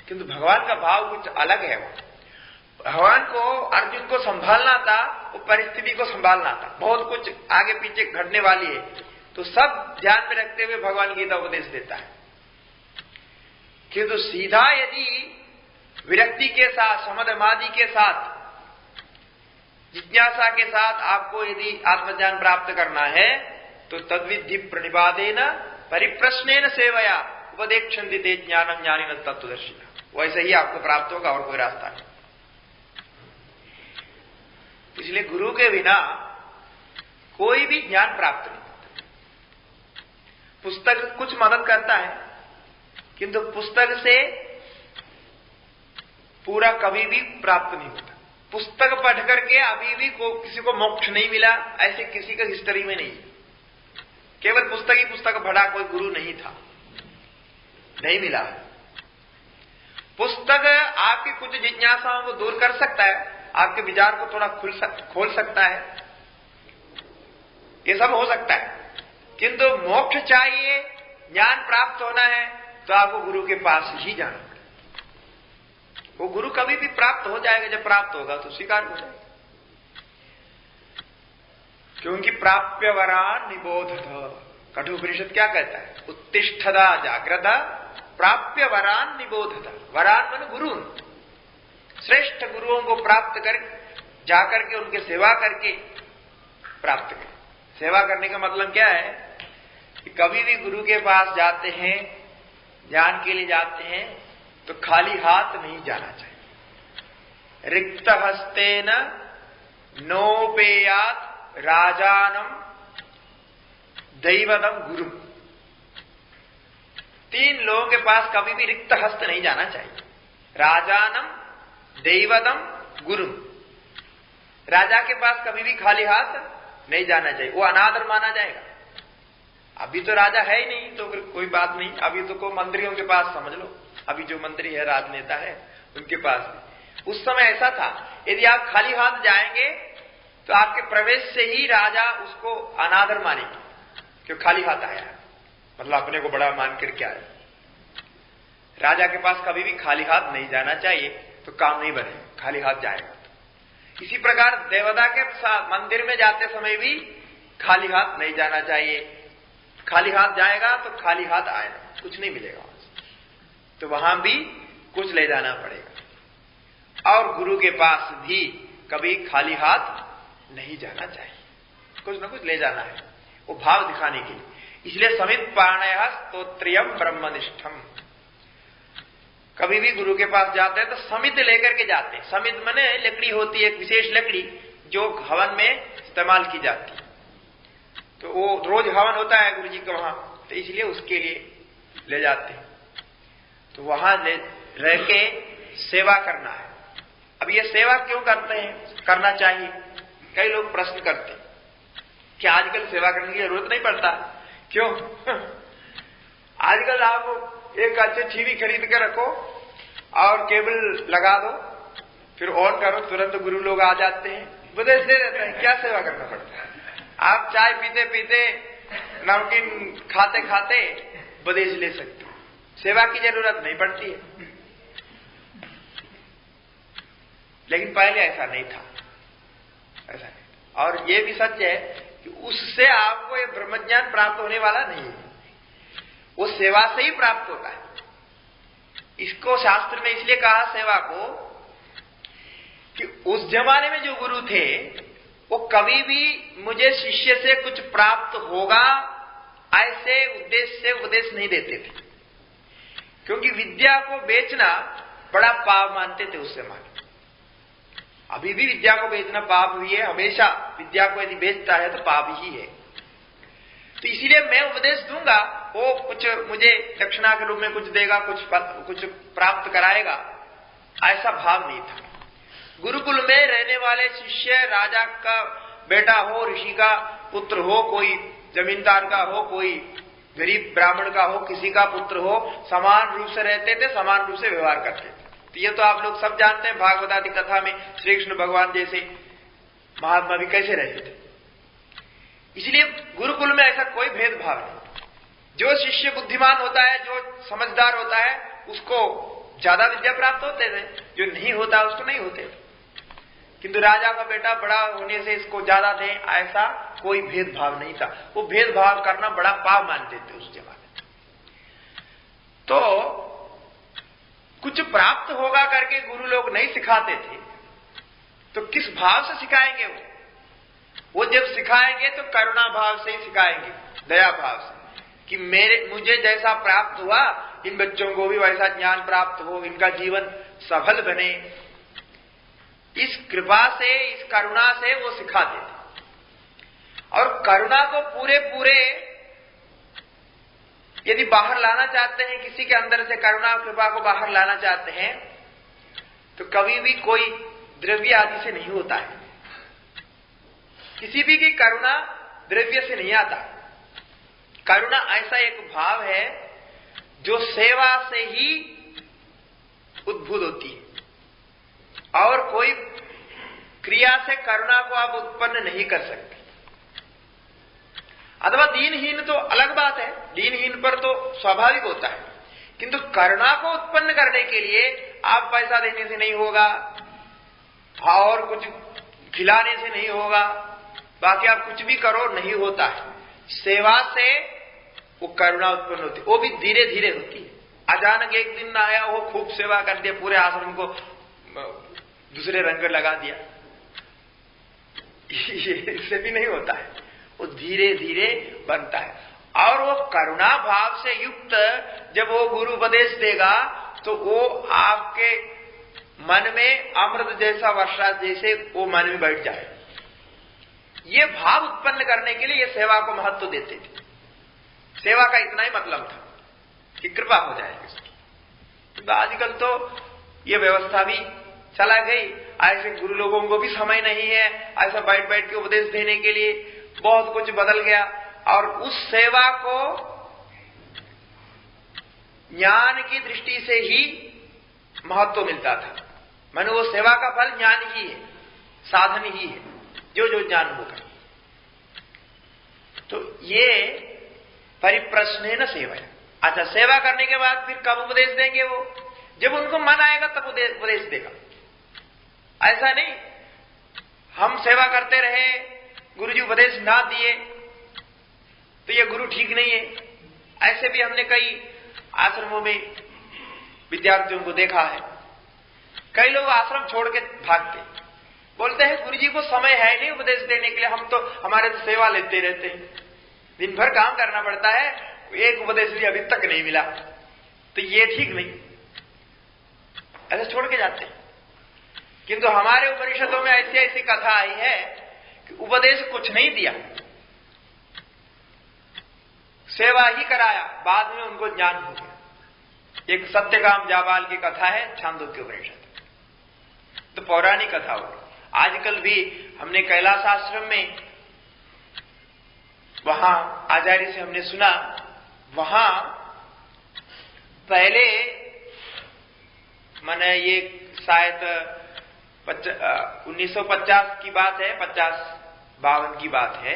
किंतु भगवान का भाव कुछ अलग है। भगवान को अर्जुन को संभालना था, वो परिस्थिति को संभालना था। बहुत कुछ आगे पीछे घटने वाली है, तो सब ध्यान में रखते हुए भगवान गीता उपदेश देता है। किंतु सीधा यदि विरक्ति के साथ, समदमादि के साथ, जिज्ञासा के साथ आपको यदि आत्मज्ञान प्राप्त करना है तो तद्विद्धि प्रणिपादेन परिप्रश्नेन सेवया उपदेक्षन्ति ते ज्ञानम ज्ञानिनः तत्त्वदर्शिनः। वैसे ही आपको प्राप्त होगा, और कोई रास्ता नहीं। इसलिए गुरु के बिना कोई भी ज्ञान प्राप्त नहीं होता। पुस्तक कुछ मदद करता है, किंतु पुस्तक से पूरा कभी भी प्राप्त नहीं होता। पुस्तक पढ़ करके अभी भी किसी को मोक्ष नहीं मिला, ऐसे किसी का हिस्ट्री में नहीं। केवल पुस्तक ही पुस्तक पढ़ा, कोई गुरु नहीं था, नहीं मिला। पुस्तक आपकी कुछ जिज्ञासाओं को दूर कर सकता है, आपके विचार को थोड़ा खोल सकता है, ये सब हो सकता है। किंतु मोक्ष चाहिए, ज्ञान प्राप्त होना है, तो आपको गुरु के पास ही जाना पड़ेगा। वो गुरु कभी भी प्राप्त हो जाएगा, जब प्राप्त होगा तो स्वीकार हो जाएगा। क्योंकि प्राप्य वरान निबोधत, कठोपनिषद क्या कहता है, उत्तिष्ठदा जाग्रत प्राप्य वरान निबोधत। वरान माने गुरु, श्रेष्ठ गुरुओं को प्राप्त कर जाकर के उनके सेवा करके प्राप्त करें। सेवा करने का मतलब क्या है कि कभी भी गुरु के पास जाते हैं, ज्ञान के लिए जाते हैं, तो खाली हाथ नहीं जाना चाहिए। रिक्त हस्तेन नोपेयात राजानम दैवतम गुरु। 3 लोगों के पास कभी भी रिक्त हस्त नहीं जाना चाहिए। राजानम दैवतम गुरु, राजा के पास कभी भी खाली हाथ नहीं जाना चाहिए, वो अनादर माना जाएगा। अभी तो राजा है ही नहीं, तो फिर कोई बात नहीं। अभी तो को मंत्रियों के पास समझ लो, अभी जो मंत्री है, राजनेता है, उनके पास। उस समय ऐसा था, यदि आप खाली हाथ जाएंगे तो आपके प्रवेश से ही राजा उसको अनादर मानेंगे, क्यों खाली हाथ आया है, मतलब अपने को बड़ा मान करके आया। राजा के पास कभी भी खाली हाथ नहीं जाना चाहिए, तो काम नहीं बने, खाली हाथ जाएगा। इसी प्रकार देवता के मंदिर में जाते समय भी खाली हाथ नहीं जाना चाहिए। खाली हाथ जाएगा तो खाली हाथ आएगा, कुछ नहीं मिलेगा वहां से, तो वहां भी कुछ ले जाना पड़ेगा। और गुरु के पास भी कभी खाली हाथ नहीं जाना चाहिए, कुछ न कुछ ले जाना है, वो भाव दिखाने के लिए। इसलिए समित पाणयः स्तोत्रियम ब्रह्मनिष्ठम। कभी भी गुरु के पास जाते हैं तो समित लेकर के जाते हैं। समित माने लकड़ी होती है, एक विशेष लकड़ी जो हवन में इस्तेमाल की जाती है। तो वो रोज हवन होता है गुरु जी का वहां, तो इसलिए उसके लिए ले जाते हैं। तो वहां रह के सेवा करना है। अब ये सेवा क्यों करते हैं, करना चाहिए? कई लोग प्रश्न करते हैं कि आजकल सेवा करने की जरूरत नहीं पड़ता, क्यों? आजकल आप एक अच्छे टीवी खरीद के रखो और केबल लगा दो, फिर ऑन करो, तुरंत गुरु लोग आ जाते हैं, उपदेश दे देते हैं। क्या सेवा करना पड़ता है? आप चाय पीते पीते, नमकीन खाते खाते उपदेश ले सकते हो, सेवा की जरूरत नहीं पड़ती है। लेकिन पहले ऐसा नहीं था, ऐसा नहीं। और ये भी सच है कि उससे आपको ये ब्रह्मज्ञान प्राप्त होने वाला नहीं है, वो सेवा से ही प्राप्त होता है। इसको शास्त्र में इसलिए कहा सेवा को कि उस जमाने में जो गुरु थे वो कभी भी मुझे शिष्य से कुछ प्राप्त होगा ऐसे उद्देश्य से उपदेश नहीं देते थे। क्योंकि विद्या को बेचना बड़ा पाप मानते थे उस समय। अभी भी विद्या को बेचना पाप ही है, हमेशा विद्या को यदि बेचता है तो पाप ही है। तो इसीलिए मैं उपदेश दूंगा, वो कुछ मुझे दक्षिणा के रूप में कुछ देगा, कुछ प्राप्त कराएगा, ऐसा भाव नहीं था। गुरुकुल में रहने वाले शिष्य राजा का बेटा हो, ऋषि का पुत्र हो, कोई जमींदार का हो, कोई गरीब ब्राह्मण का हो, किसी का पुत्र हो, समान रूप से रहते थे, समान रूप से व्यवहार करते थे। तो ये तो आप लोग सब जानते हैं, भागवत आदि कथा में श्री कृष्ण भगवान जैसे महात्मा भी कैसे रहते थे। इसलिए गुरुकुल में ऐसा कोई भेदभाव नहीं। जो शिष्य बुद्धिमान होता है, जो समझदार होता है, उसको ज्यादा विद्या प्राप्त होते थे, जो नहीं होता उसको नहीं होते। किंतु राजा का बेटा बड़ा होने से इसको ज्यादा थे, ऐसा कोई भेदभाव नहीं था। वो भेदभाव करना बड़ा पाप मानते थे उस जमाने में। तो कुछ प्राप्त होगा करके गुरु लोग नहीं सिखाते थे, तो किस भाव से सिखाएंगे वो जब सिखाएंगे तो करुणा भाव से ही सिखाएंगे, दया भाव से, कि मुझे जैसा प्राप्त हुआ इन बच्चों को भी वैसा ज्ञान प्राप्त हो, इनका जीवन सफल बने। इस कृपा से, इस करुणा से वो सिखाते थे। और करुणा को पूरे यदि बाहर लाना चाहते हैं, किसी के अंदर से करुणा कृपा को बाहर लाना चाहते हैं, तो कभी भी कोई द्रव्य आदि से नहीं होता है। किसी भी की करुणा द्रव्य से नहीं आता। करुणा ऐसा एक भाव है जो सेवा से ही उद्भूत होती है, और कोई क्रिया से करुणा को आप उत्पन्न नहीं कर सकते। अथवा दीनहीन तो अलग बात है, दीनहीन पर तो स्वाभाविक होता है, किंतु करुणा को उत्पन्न करने के लिए आप पैसा देने से नहीं होगा, और कुछ खिलाने से नहीं होगा, बाकी आप कुछ भी करो नहीं होता है। सेवा से वो करुणा उत्पन्न होती है, वो भी धीरे धीरे होती है। अचानक एक दिन आया, वो खूब सेवा कर दिया, पूरे आश्रम को दूसरे रंग लगा दिया, इससे भी नहीं होता है। वो धीरे धीरे बनता है। और वो करुणा भाव से युक्त जब वो गुरु उपदेश देगा तो वो आपके मन में अमृत जैसा, वर्षा जैसे वो मन में बैठ जाए। ये भाव उत्पन्न करने के लिए ये सेवा को महत्व देते थे। सेवा का इतना ही मतलब था कि कृपा हो जाएगी। तो आजकल तो ये व्यवस्था भी चला गई, ऐसे गुरु लोगों को भी समय नहीं है ऐसा बैठ बैठ के उपदेश देने के लिए, बहुत कुछ बदल गया। और उस सेवा को ज्ञान की दृष्टि से ही महत्व मिलता था। मानो वो सेवा का फल ज्ञान ही है, साधन ही है, जो ज्ञान होगा। तो ये परिप्रश्नेन सेवा है। अच्छा, सेवा करने के बाद फिर कब उपदेश देंगे? वो जब उनको मन आएगा तब उपदेश देगा। ऐसा नहीं हम सेवा करते रहे, गुरुजी उपदेश ना दिए तो ये गुरु ठीक नहीं है। ऐसे भी हमने कई आश्रमों में विद्यार्थियों को देखा है। कई लोग आश्रम छोड़ के भागते, बोलते हैं गुरुजी को समय है नहीं उपदेश देने के लिए, हम तो हमारे तो सेवा लेते रहते हैं, दिन भर काम करना पड़ता है, एक उपदेश भी अभी तक नहीं मिला। तो ये ठीक नहीं, ऐसे छोड़ के जाते हैं। किंतु हमारे उपनिषदों में ऐसी ऐसी कथा आई है कि उपदेश कुछ नहीं दिया, सेवा ही कराया, बाद में उनको ज्ञान हो गया। एक सत्यकाम जाबाल की कथा है छांदोग्य उपनिषद, तो पौराणिक कथा होगी। आजकल भी हमने कैलाश आश्रम में, वहां आचार्य से हमने सुना, वहां पहले मैंने ये शायद 1950 की बात है, 50-52 की बात है,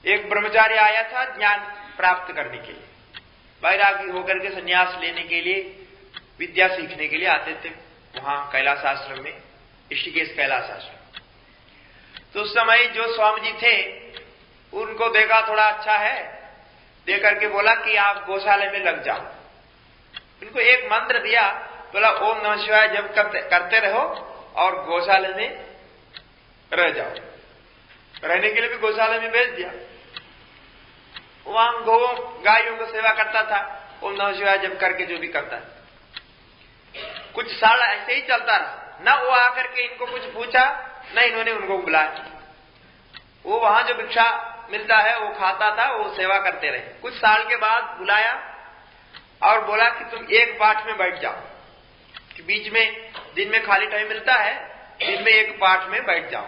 एक ब्रह्मचारी आया था ज्ञान प्राप्त करने के लिए, वैरागी होकर के संन्यास लेने के लिए, विद्या सीखने के लिए आते थे वहां कैलाश आश्रम में, ऋषिकेश कैलाश आश्रम। तो उस समय जो स्वामी जी थे उनको देखा थोड़ा अच्छा है, देकर के बोला कि आप गौशाला में लग जाओ। उनको एक मंत्र दिया, बोला ओम नमः शिवाय जब करते रहो और गौशाला में रह जाओ। रहने के लिए भी गौशाला में भेज दिया। वहां गायों को सेवा करता था, ओम नमः शिवाय जप करके जो भी करता है। कुछ साल ऐसे ही चलता रहा, न वो आकर के इनको कुछ पूछा, न इन्होंने उनको बुलाया। वो वहां जो भिक्षा मिलता है वो खाता था, वो सेवा करते रहे। कुछ साल के बाद बुलाया और बोला कि तुम एक पाठ में बैठ जाओ, कि बीच में दिन में खाली टाइम मिलता है, दिन में एक पाठ में बैठ जाओ।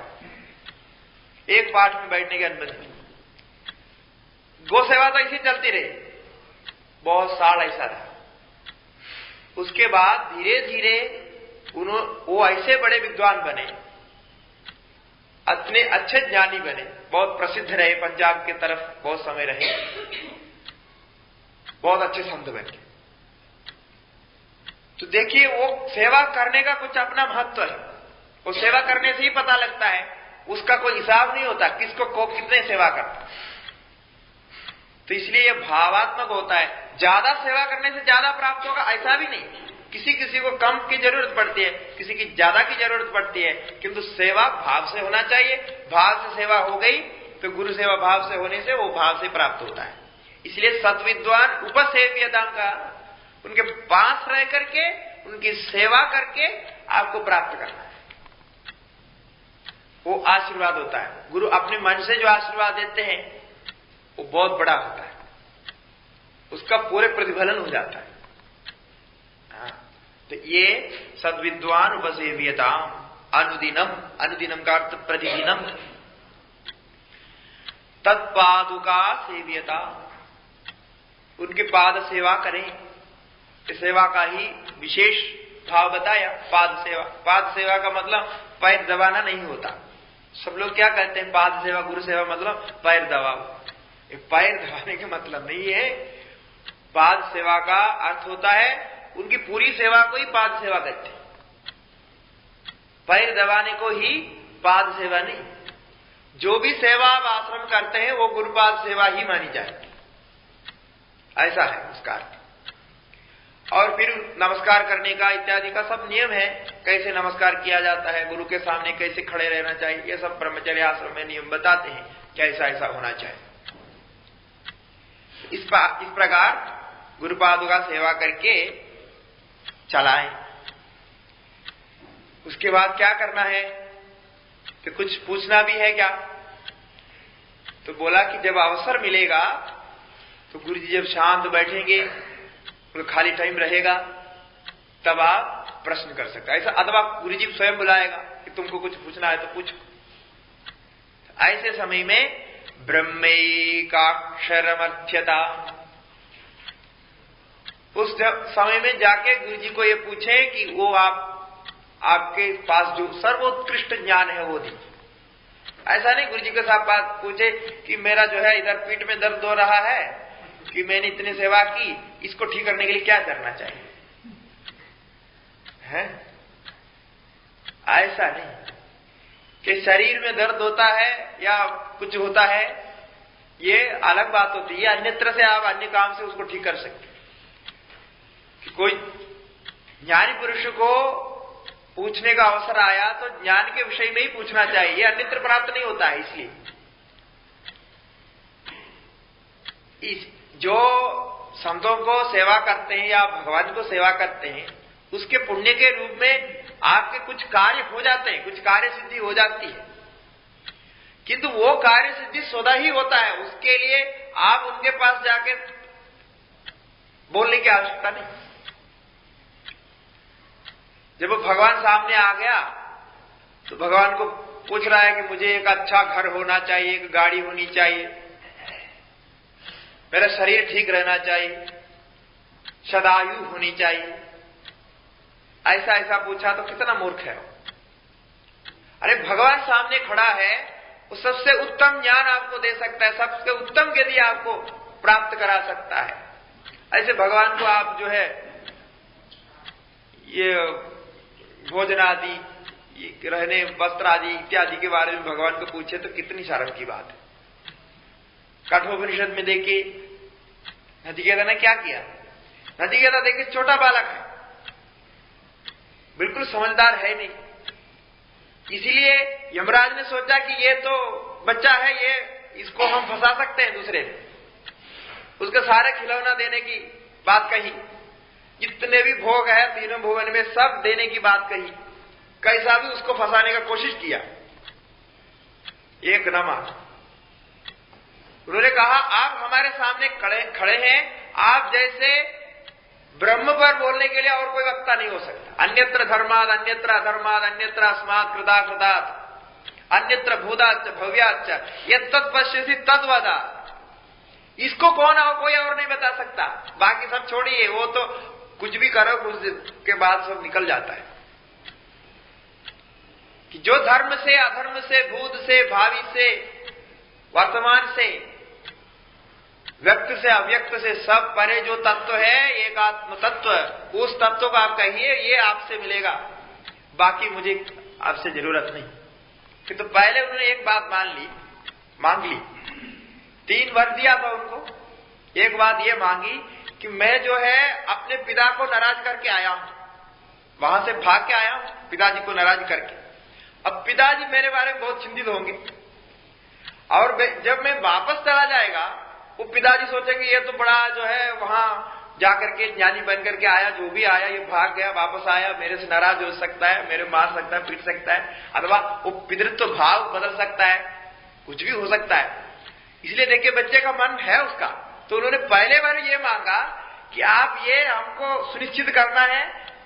एक पाठ में बैठने की अनुमति। गो सेवा तो ऐसी चलती रही, बहुत साल ऐसा रहा। उसके बाद धीरे धीरे वो ऐसे बड़े विद्वान बने, इतने अच्छे ज्ञानी बने, बहुत प्रसिद्ध रहे, पंजाब के तरफ बहुत समय रहे, बहुत अच्छे संत बने। तो देखिए वो सेवा करने का कुछ अपना महत्व है। वो सेवा करने से ही पता लगता है, उसका कोई हिसाब नहीं होता किसको कितने सेवा करता। तो इसलिए ये भावात्मक होता है। ज्यादा सेवा करने से ज्यादा प्राप्त होगा ऐसा भी नहीं, किसी किसी को कम की जरूरत पड़ती है, किसी की ज्यादा की जरूरत पड़ती है, किंतु सेवा भाव से होना चाहिए। भाव से सेवा हो गई तो गुरु सेवा भाव से होने से वो भाव से प्राप्त होता है। इसलिए सत्विद्वान उपसेव्यताम का, उनके पास रह करके उनकी सेवा करके आपको प्राप्त करना है, वो आशीर्वाद होता है। गुरु अपने मन से जो आशीर्वाद देते हैं वो बहुत बड़ा होता है, उसका पूरे प्रतिफलन हो जाता है। तो ये सद्विद्वान उपसेव्यताम अनुदिनम, अनुदिनम का अर्थ प्रतिदिनम, तत्पादुका सेव्यता, उनके पाद सेवा करें। सेवा का ही विशेष भाव बताया, पाद सेवा। पाद सेवा का मतलब पैर दबाना नहीं होता। सब लोग क्या कहते हैं, पाद सेवा गुरु सेवा मतलब पैर दबाओ। पैर दबाने का मतलब नहीं है। पाद सेवा का अर्थ होता है उनकी पूरी सेवा को ही पाद सेवा कहते हैं, पैर दबाने को ही पाद सेवा नहीं। जो भी सेवा आप आश्रम करते हैं वो गुरुपाद सेवा ही मानी जाए, ऐसा है उसका अर्थ। और फिर नमस्कार करने का इत्यादि का सब नियम है, कैसे नमस्कार किया जाता है, गुरु के सामने कैसे खड़े रहना चाहिए, ये सब ब्रह्मचर्य आश्रम में नियम बताते हैं कि ऐसा ऐसा होना चाहिए। इस प्रकार गुरुपादुका सेवा करके चलाएं। उसके बाद क्या करना है, तो कुछ पूछना भी है क्या? तो बोला कि जब अवसर मिलेगा तो गुरु जी जब शांत बैठेंगे, तो खाली टाइम रहेगा, तब आप प्रश्न कर सकते हैं। ऐसा अथवा गुरु जी स्वयं बुलाएगा कि तुमको कुछ पूछना है तो पूछो। ऐसे समय में ब्रह्मैकाक्षरमर्थ्यता, उस समय में जाके गुरु जी को ये पूछे कि वो आपके पास जो सर्वोत्कृष्ट ज्ञान है वो दी। ऐसा नहीं गुरु जी के साथ बात पूछे कि मेरा जो है इधर पीठ में दर्द हो रहा है, कि मैंने इतनी सेवा की, इसको ठीक करने के लिए क्या करना चाहिए है? ऐसा नहीं कि शरीर में दर्द होता है या कुछ होता है, ये अलग बात होती है। अन्यत्र से आप अन्य काम से उसको ठीक कर सकते। कोई ज्ञानी पुरुष को पूछने का अवसर आया तो ज्ञान के विषय में ही पूछना चाहिए, अन्यत्र प्राप्त नहीं होता है। इसलिए जो संतों को सेवा करते हैं या भगवान को सेवा करते हैं, उसके पुण्य के रूप में आपके कुछ कार्य हो जाते हैं, कुछ कार्य सिद्धि हो जाती है, किंतु वो कार्य सिद्धि स्वतः ही होता है। उसके लिए आप उनके पास जाके बोलने की आवश्यकता नहीं। जब वो भगवान सामने आ गया तो भगवान को पूछ रहा है कि मुझे एक अच्छा घर होना चाहिए, एक गाड़ी होनी चाहिए, मेरा शरीर ठीक रहना चाहिए, सदायु होनी चाहिए, ऐसा ऐसा पूछा तो कितना मूर्ख है। अरे भगवान सामने खड़ा है, वो सबसे उत्तम ज्ञान आपको दे सकता है, सबसे उत्तम गति आपको प्राप्त करा सकता है। ऐसे भगवान को आप जो है ये भोजन आदि, ये रहने वस्त्र आदि इत्यादि के बारे में भगवान को पूछे तो कितनी शर्म की बात है। कठोपनिषद में देखिए नचिकेता ने क्या किया। नचिकेता देखिए छोटा बालक है, बिल्कुल समझदार है नहीं, इसीलिए यमराज ने सोचा कि ये तो बच्चा है, ये इसको हम फंसा सकते हैं दूसरे में। उसके सारे खिलौना देने की बात कही, जितने भी भोग है तीनों भुवन में सब देने की बात कही, कैसा भी उसको फंसाने का कोशिश किया, एक न माना। उन्होंने कहा आप हमारे सामने खड़े हैं, आप जैसे ब्रह्म पर बोलने के लिए और कोई वक्ता नहीं हो सकता। अन्यत्र धर्माद अन्यत्र अधर्माद अन्यत्र अस्मात् कृता कृतात् अन्यत्र भूताच्च भव्याच्च यत्तत् पश्यसि तद्वदा। इसको कौन और कोई और नहीं बता सकता। बाकी सब छोड़िए, वो तो कुछ भी करो कुछ के बाद सब निकल जाता है कि जो धर्म से अधर्म से भूत से भावी से वर्तमान से व्यक्त से अव्यक्त से सब परे जो तत्व है, एक आत्म तत्व, उस तत्व को आप कहिए, ये आपसे मिलेगा, बाकी मुझे आपसे जरूरत नहीं। कि तो पहले उन्होंने एक बात मांग ली, 3 वर दिया था उनको। एक बात ये मांगी कि मैं जो है अपने पिता को नाराज करके आया हूं, वहां से भाग के आया हूं पिताजी को नाराज करके। अब पिताजी मेरे बारे में बहुत चिंतित होंगे और जब मैं वापस चला जाएगा वो पिताजी सोचेंगे ये तो बड़ा जो है वहां जाकर के ज्ञानी बन करके आया, जो भी आया ये भाग गया, वापस आया, मेरे से नाराज हो सकता है, मेरे मार सकता है, पीट सकता है, अथवा वो पितृत्व भाव बदल सकता है, कुछ भी हो सकता है। इसलिए देखिए बच्चे का मन है उसका, तो उन्होंने पहले बार ये मांगा कि आप ये हमको सुनिश्चित करना है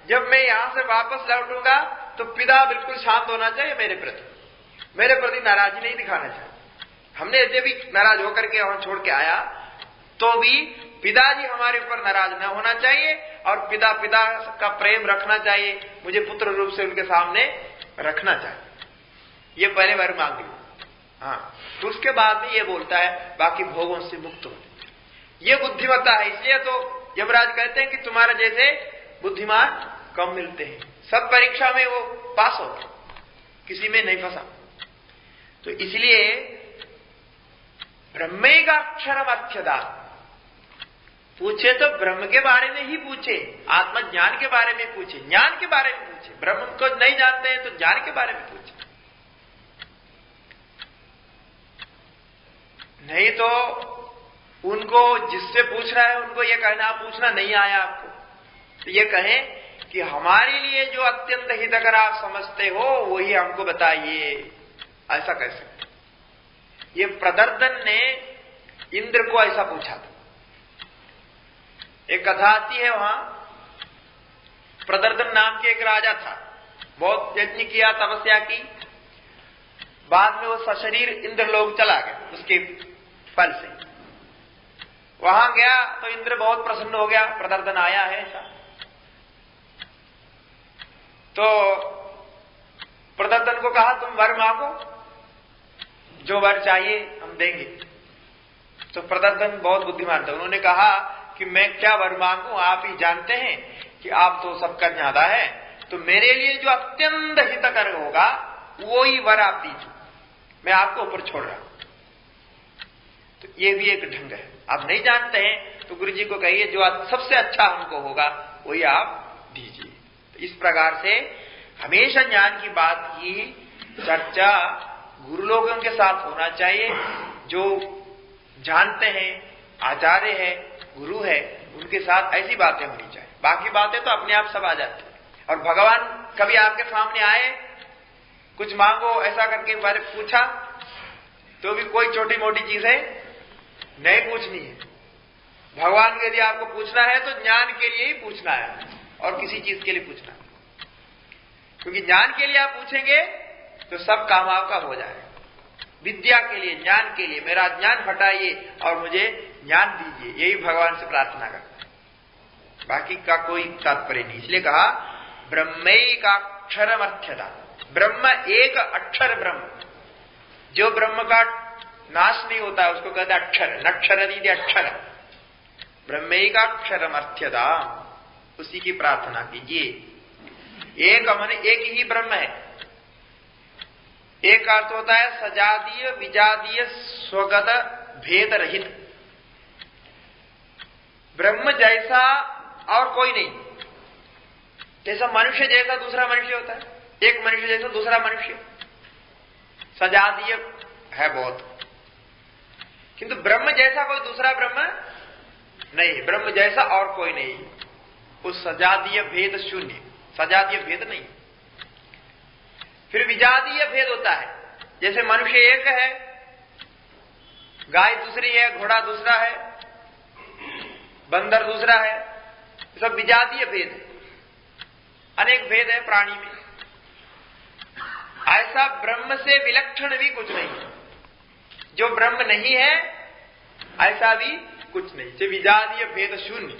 जब मैं यहां से वापस लौटूंगा तो पिता बिल्कुल शांत होना चाहिए, मेरे प्रति नाराजी नहीं दिखाना चाहिए। हमने यदि भी नाराज होकर के वहां छोड़ के आया तो भी पिताजी हमारे ऊपर नाराज न होना चाहिए और पिता का प्रेम रखना चाहिए, मुझे पुत्र रूप से उनके सामने रखना चाहिए। ये पहले बार मांग ली। हाँ, तो उसके बाद में ये बोलता है बाकी भोगों से मुक्त हो। ये बुद्धिमत्ता है। इसलिए तो यमराज कहते हैं कि तुम्हारे जैसे बुद्धिमान कम मिलते हैं। सब परीक्षा में वो पास हो, किसी में नहीं फंसा। तो इसलिए ब्रह्मैकाक्षरमर्थ्यता, पूछे तो ब्रह्म के बारे में ही पूछे, आत्मज्ञान के बारे में पूछे, ज्ञान के बारे में पूछे। ब्रह्म को नहीं जानते हैं तो ज्ञान के बारे में पूछे। नहीं तो उनको जिससे पूछ रहा है उनको ये कहना पूछना नहीं आया आपको, तो ये कहें कि हमारे लिए जो अत्यंत हितकर आप समझते हो वही हमको बताइए, ऐसा कह सकते। ये प्रदर्दन ने इंद्र को ऐसा पूछा था। एक कथा आती है, वहां प्रदर्दन नाम के एक राजा था, बहुत यज्ञ किया, तपस्या की, बाद में वो सशरीर इंद्रलोक चला गया उसके फल से। वहां गया तो इंद्र बहुत प्रसन्न हो गया, प्रदर्दन आया है ऐसा। तो प्रदर्दन को कहा तुम वर मांगो, जो वर चाहिए हम देंगे। तो प्रदर्दन बहुत बुद्धिमान था, उन्होंने कहा कि मैं क्या वर मांगू, आप ही जानते हैं कि आप तो सबका ज्यादा है, तो मेरे लिए जो अत्यंत हितकर होगा वो ही वर आप दीजिए, मैं आपको ऊपर छोड़ रहा हूं। तो ये भी एक ढंग है। आप नहीं जानते हैं तो गुरु जी को कहिए जो सबसे अच्छा हमको होगा वही आप दीजिए। तो इस प्रकार से हमेशा ज्ञान की बात की चर्चा गुरु लोगों के साथ होना चाहिए, जो जानते हैं, आचार्य है, गुरु है, उनके साथ ऐसी बातें होनी चाहिए। बाकी बातें तो अपने आप सब आ जाती है। और भगवान कभी आपके सामने आए, कुछ मांगो ऐसा करके बारे पूछा, तो भी कोई छोटी मोटी चीजें नहीं पूछनी है। भगवान के यदि आपको पूछना है तो ज्ञान के लिए ही पूछना है और किसी चीज के लिए पूछना है। क्योंकि ज्ञान के लिए आप पूछेंगे तो सब काम आपका हो जाएगा। विद्या के लिए, ज्ञान के लिए, मेरा ज्ञान हटाइए और मुझे ज्ञान दीजिए, यही भगवान से प्रार्थना करता है, बाकी का कोई तात्पर्य नहीं। इसलिए कहा ब्रह्मैकाक्षरमर्थ्यता, ब्रह्म एक अक्षर ब्रह्म, जो ब्रह्म का नाश नहीं होता है उसको कहते अक्षर, नक्षर दीदी अक्षर। ब्रह्मैकाक्षरमर्थ्यता, उसी की प्रार्थना कीजिए। एक मन एक ही ब्रह्म है। एक अर्थ होता है सजातीय विजातीय स्वगत भेद रहित, ब्रह्म जैसा और कोई नहीं। जैसा मनुष्य जैसा दूसरा मनुष्य होता है, एक मनुष्य जैसा दूसरा मनुष्य, सजातीय है बहुत, किंतु ब्रह्म जैसा कोई दूसरा ब्रह्म नहीं, ब्रह्म जैसा और कोई नहीं। उस सजातीय भेद शून्य, सजातीय भेद नहीं। फिर विजातीय भेद होता है, जैसे मनुष्य एक है, गाय दूसरी है, घोड़ा दूसरा है, बंदर दूसरा है, सब विजातीय भेद है। अनेक भेद है प्राणी में। ऐसा ब्रह्म से विलक्षण भी कुछ नहीं है। जो ब्रह्म नहीं है ऐसा भी कुछ नहीं। से विजातीय भेद शून्य,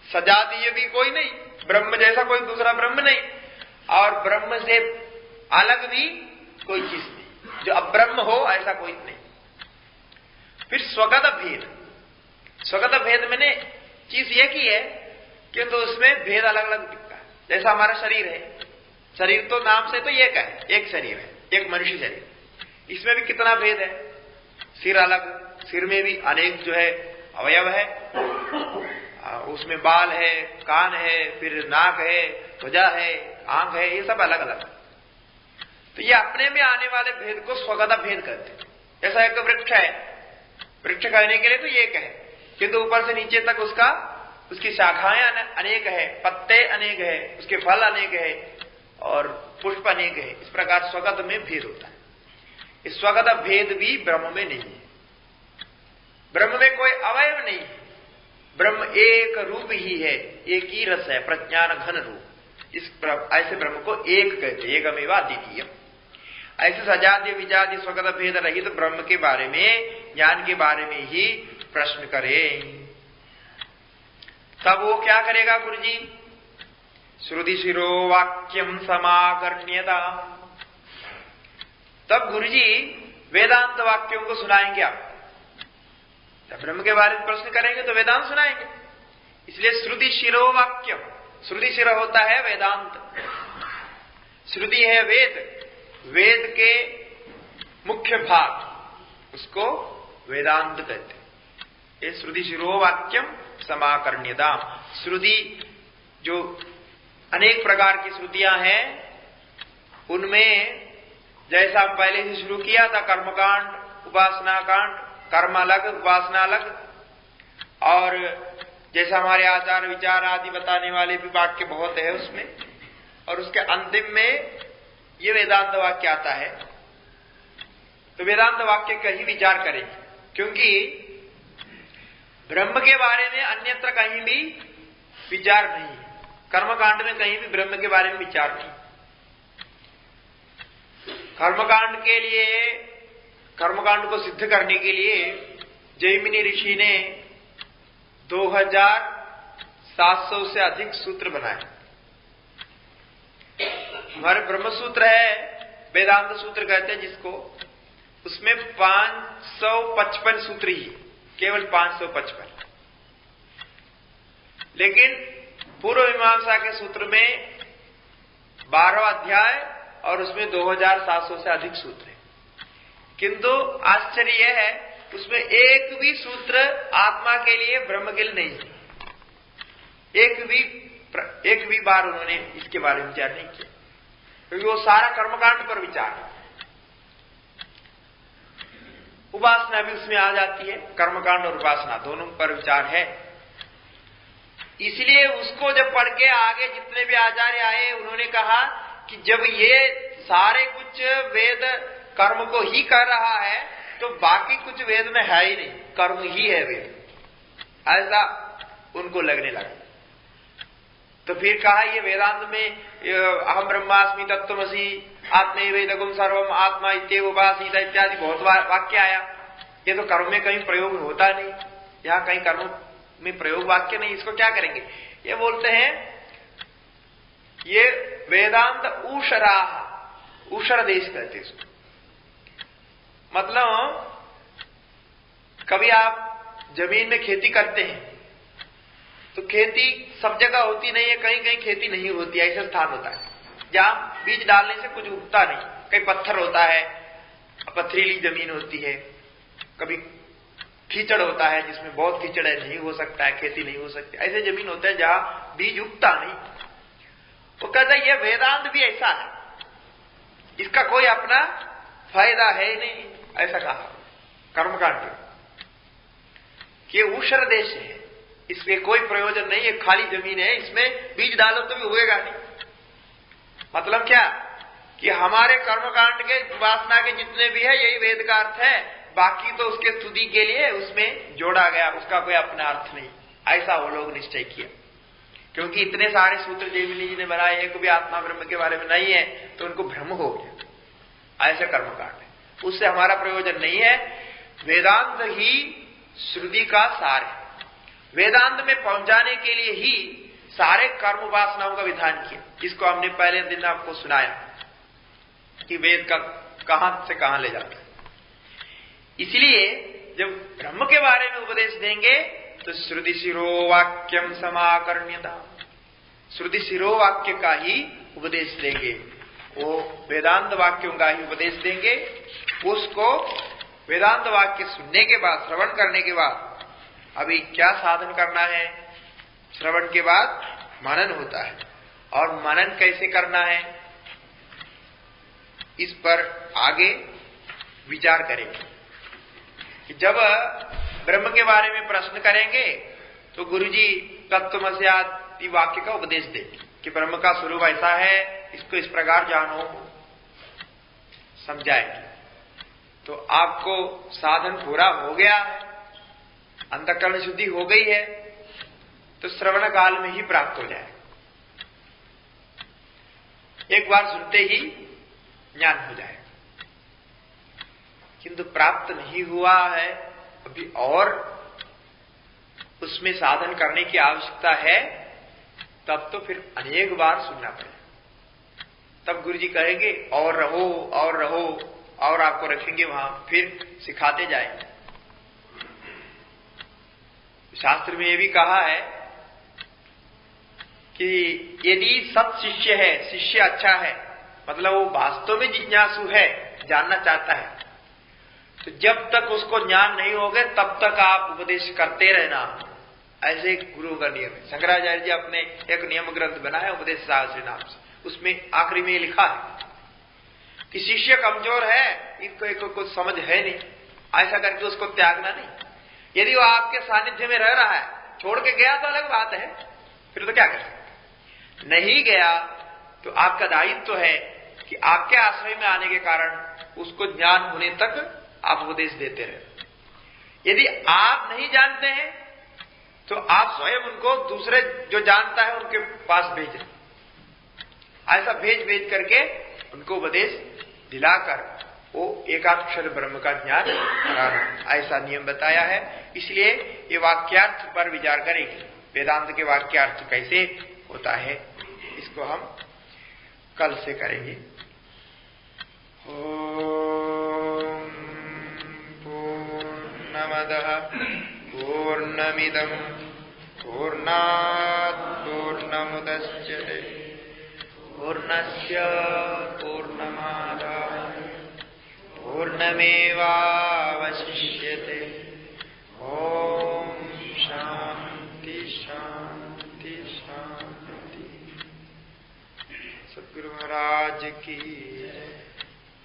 सजातीय भी कोई नहीं, ब्रह्म जैसा कोई दूसरा ब्रह्म नहीं, और ब्रह्म से अलग भी कोई चीज नहीं। जो अब्रह्म हो ऐसा कोई नहीं। फिर स्वगत भेद। स्वगत भेद मैंने चीज एक ही है किंतु उसमें भेद अलग अलग दिखता है। जैसा हमारा शरीर है, शरीर तो नाम से तो एक है, एक शरीर है, एक मनुष्य शरीर। इसमें भी कितना भेद है। सिर अलग, सिर में भी अनेक जो है अवयव है, उसमें बाल है, कान है, फिर नाक है, त्वचा है, आंख है, ये सब अलग अलग। तो ये अपने में आने वाले भेद को स्वगत भेद कहते हैं। जैसा एक वृक्ष है, वृक्ष कहने के लिए तो एक है किंतु ऊपर से नीचे तक उसकी शाखाएं अनेक है, पत्ते अनेक है, उसके फल अनेक है और पुष्प अनेक है। इस प्रकार स्वगत में भेद होता है। इस स्वगत भेद भी ब्रह्म में नहीं है। ब्रह्म में कोई अवयव नहीं है। ब्रह्म एक रूप ही है, एक ही रस है, प्रज्ञान घन रूप। ऐसे ब्रह्म को एक कहते हैं, एकमेव अद्वितीय। ऐसे सजातीय विजातीय स्वगत भेद रहित तो ब्रह्म के बारे में, ज्ञान के बारे में ही प्रश्न करें। तब वो क्या करेगा गुरु जी? श्रुति शिरो वाक्यम समाकर्ण्यता। तब गुरु जी वेदांत वाक्यों को सुनाएंगे आप। जब ब्रह्म के बारे में प्रश्न करेंगे तो वेदांत सुनाएंगे। इसलिए श्रुति शिरो वाक्यम, श्रुति शिरो होता है वेदांत। श्रुति है वेद, वेद के मुख्य भाग, उसको वेदांत कहते हैं। ये श्रुति शिरो वाक्यम समाकर्ण्यता। श्रुति जो अनेक प्रकार की श्रुतियां हैं, उनमें जैसा हम पहले से शुरू किया था, कर्मकांड, उपासना कांड, कर्म अलग, उपासना अलग, और जैसा हमारे आचार विचार आदि बताने वाले भी वाक्य बहुत है उसमें, और उसके अंतिम में ये वेदांत वाक्य आता है। तो वेदांत वाक्य का ही विचार करेंगे, क्योंकि ब्रह्म के बारे में अन्यत्र कहीं भी विचार नहीं है। कर्मकांड में कहीं भी ब्रह्म के बारे में विचार नहीं। कर्मकांड के लिए, कर्मकांड को सिद्ध करने के लिए जैमिनी ऋषि ने 2700 से अधिक सूत्र बनाए। हमारे ब्रह्म सूत्र है, वेदांत सूत्र कहते हैं जिसको, उसमें 555 सूत्र ही, केवल 555। लेकिन पूर्व मीमांसा के सूत्र में 12 अध्याय और उसमें 2700 से अधिक सूत्र है। किंतु आश्चर्य यह है, उसमें एक भी सूत्र आत्मा के लिए, ब्रह्म के लिए नहीं है। एक भी बार उन्होंने इसके बारे में विचार नहीं किया, क्योंकि वो सारा कर्मकांड पर विचार है। उपासना भी उसमें आ जाती है, कर्मकांड और उपासना दोनों पर विचार है। इसलिए उसको जब पढ़ के आगे जितने भी आचार्य आए, उन्होंने कहा कि जब ये सारे कुछ वेद कर्म को ही कर रहा है तो बाकी कुछ वेद में है ही नहीं, कर्म ही है वेद, ऐसा उनको लगने लगा। तो फिर कहा ये वेदांत में अहम ब्रह्मास्मि तत्त्वमसि आत्मैवेदगुम सर्वम आत्मा इत्येव उपासीत इत्यादि बहुत वाक्य आया। ये तो कर्म में कहीं प्रयोग होता नहीं, यहाँ कहीं कर्म में प्रयोग वाक्य नहीं, इसको क्या करेंगे? ये बोलते हैं ये वेदांत ऊषराह, ऊषर देश कहते इसको। मतलब कभी आप जमीन में खेती करते हैं तो खेती सब जगह होती नहीं है, कहीं कहीं खेती नहीं होती है। ऐसा स्थान होता है जहां बीज डालने से कुछ उगता नहीं, कहीं पत्थर होता है, पथरीली जमीन होती है, कभी कीचड़ होता है जिसमें बहुत कीचड़ है, नहीं हो सकता है, खेती नहीं हो सकती। ऐसे जमीन होता है जहां बीज उगता नहीं। तो कहता है ये वेदांत भी ऐसा है, इसका कोई अपना फायदा है ही नहीं, ऐसा कहा कर्मकांड। कि ऊषर देश है, इसमें कोई प्रयोजन नहीं है, खाली जमीन है, इसमें बीज डालो तो भी उगेगा नहीं। मतलब क्या कि हमारे कर्मकांड के वासना के जितने भी है यही वेद का अर्थ है, बाकी तो उसके स्तुति के लिए उसमें जोड़ा गया, उसका कोई अपना अर्थ नहीं। ऐसा वो लोग निश्चय किया, क्योंकि इतने सारे सूत्र जैमिनी जी ने बनाए, एक भी आत्मा ब्रह्म के बारे में नहीं है, तो उनको भ्रम हो गया। ऐसे कर्मकांड है, उससे हमारा प्रयोजन नहीं है। वेदांत ही श्रुति का सार है। वेदांत में पहुंचाने के लिए ही सारे कर्म वासनाओं का विधान किया, जिसको हमने पहले दिन आपको सुनाया कि वेद का कहां से कहां ले जाता है। इसलिए जब ब्रह्म के बारे में उपदेश देंगे तो श्रुति शिरो वाक्यम समाकर्ण्यता, श्रुति शिरो वाक्य का ही उपदेश देंगे, वो वेदांत वाक्यों का ही उपदेश देंगे। उसको वेदांत वाक्य सुनने के बाद, श्रवण करने के बाद अभी क्या साधन करना है? श्रवण के बाद मनन होता है, और मनन कैसे करना है इस पर आगे विचार करेंगे। जब ब्रह्म के बारे में प्रश्न करेंगे तो गुरुजी तत्वमसि आदि वाक्य का उपदेश देंगे कि ब्रह्म का स्वरूप ऐसा है, इसको इस प्रकार जानो, समझाएंगे। तो आपको साधन पूरा हो गया है, अंतःकरण शुद्धि हो गई है, तो श्रवण काल में ही प्राप्त हो जाए। एक बार सुनते ही ज्ञान हो जाए, किंतु प्राप्त नहीं हुआ है अभी और उसमें साधन करने की आवश्यकता है, तब तो फिर अनेक बार सुनना पड़ेगा। तब गुरुजी कहेंगे और रहो और रहो, और आपको रखेंगे वहां, फिर सिखाते जाएंगे। शास्त्र में यह भी कहा है कि यदि सत शिष्य है, शिष्य अच्छा है, मतलब वो वास्तव में जिज्ञासु है, जानना चाहता है, तो जब तक उसको ज्ञान नहीं होगा तब तक आप उपदेश करते रहना। ऐसे गुरु का नियम है। शंकराचार्य जी अपने एक नियम ग्रंथ बनाया उपदेश शास्त्र नाम से, उसमें आखिरी में लिखा है कि शिष्य कमजोर है, इनको कुछ समझ है नहीं, ऐसा करके उसको त्यागना नहीं। यदि वो आपके सानिध्य में रह रहा है, छोड़ के गया तो अलग बात है, फिर तो क्या कर सकते। नहीं गया तो आपका दायित्व है कि आपके आश्रय में आने के कारण उसको ज्ञान होने तक आप उपदेश देते रहे। यदि आप नहीं जानते हैं तो आप स्वयं उनको दूसरे जो जानता है उनके पास भेजें। ऐसा भेज करके उनको उपदेश दिलाकर वो एकाक्षर ब्रह्म का ज्ञान कराना, ऐसा नियम बताया है। इसलिए ये वाक्यार्थ पर विचार करेंगे, वेदांत के वाक्यार्थ कैसे होता है, इसको हम कल से करेंगे। ओम पूर्णमदः पूर्णमिदं पूर्णात् पूर्णमुदच्यते पूर्णस्य पूर्णमादाय पूर्णमेवावशिष्यते। ओम शांति शांति शांति। सद्गुरु महाराज की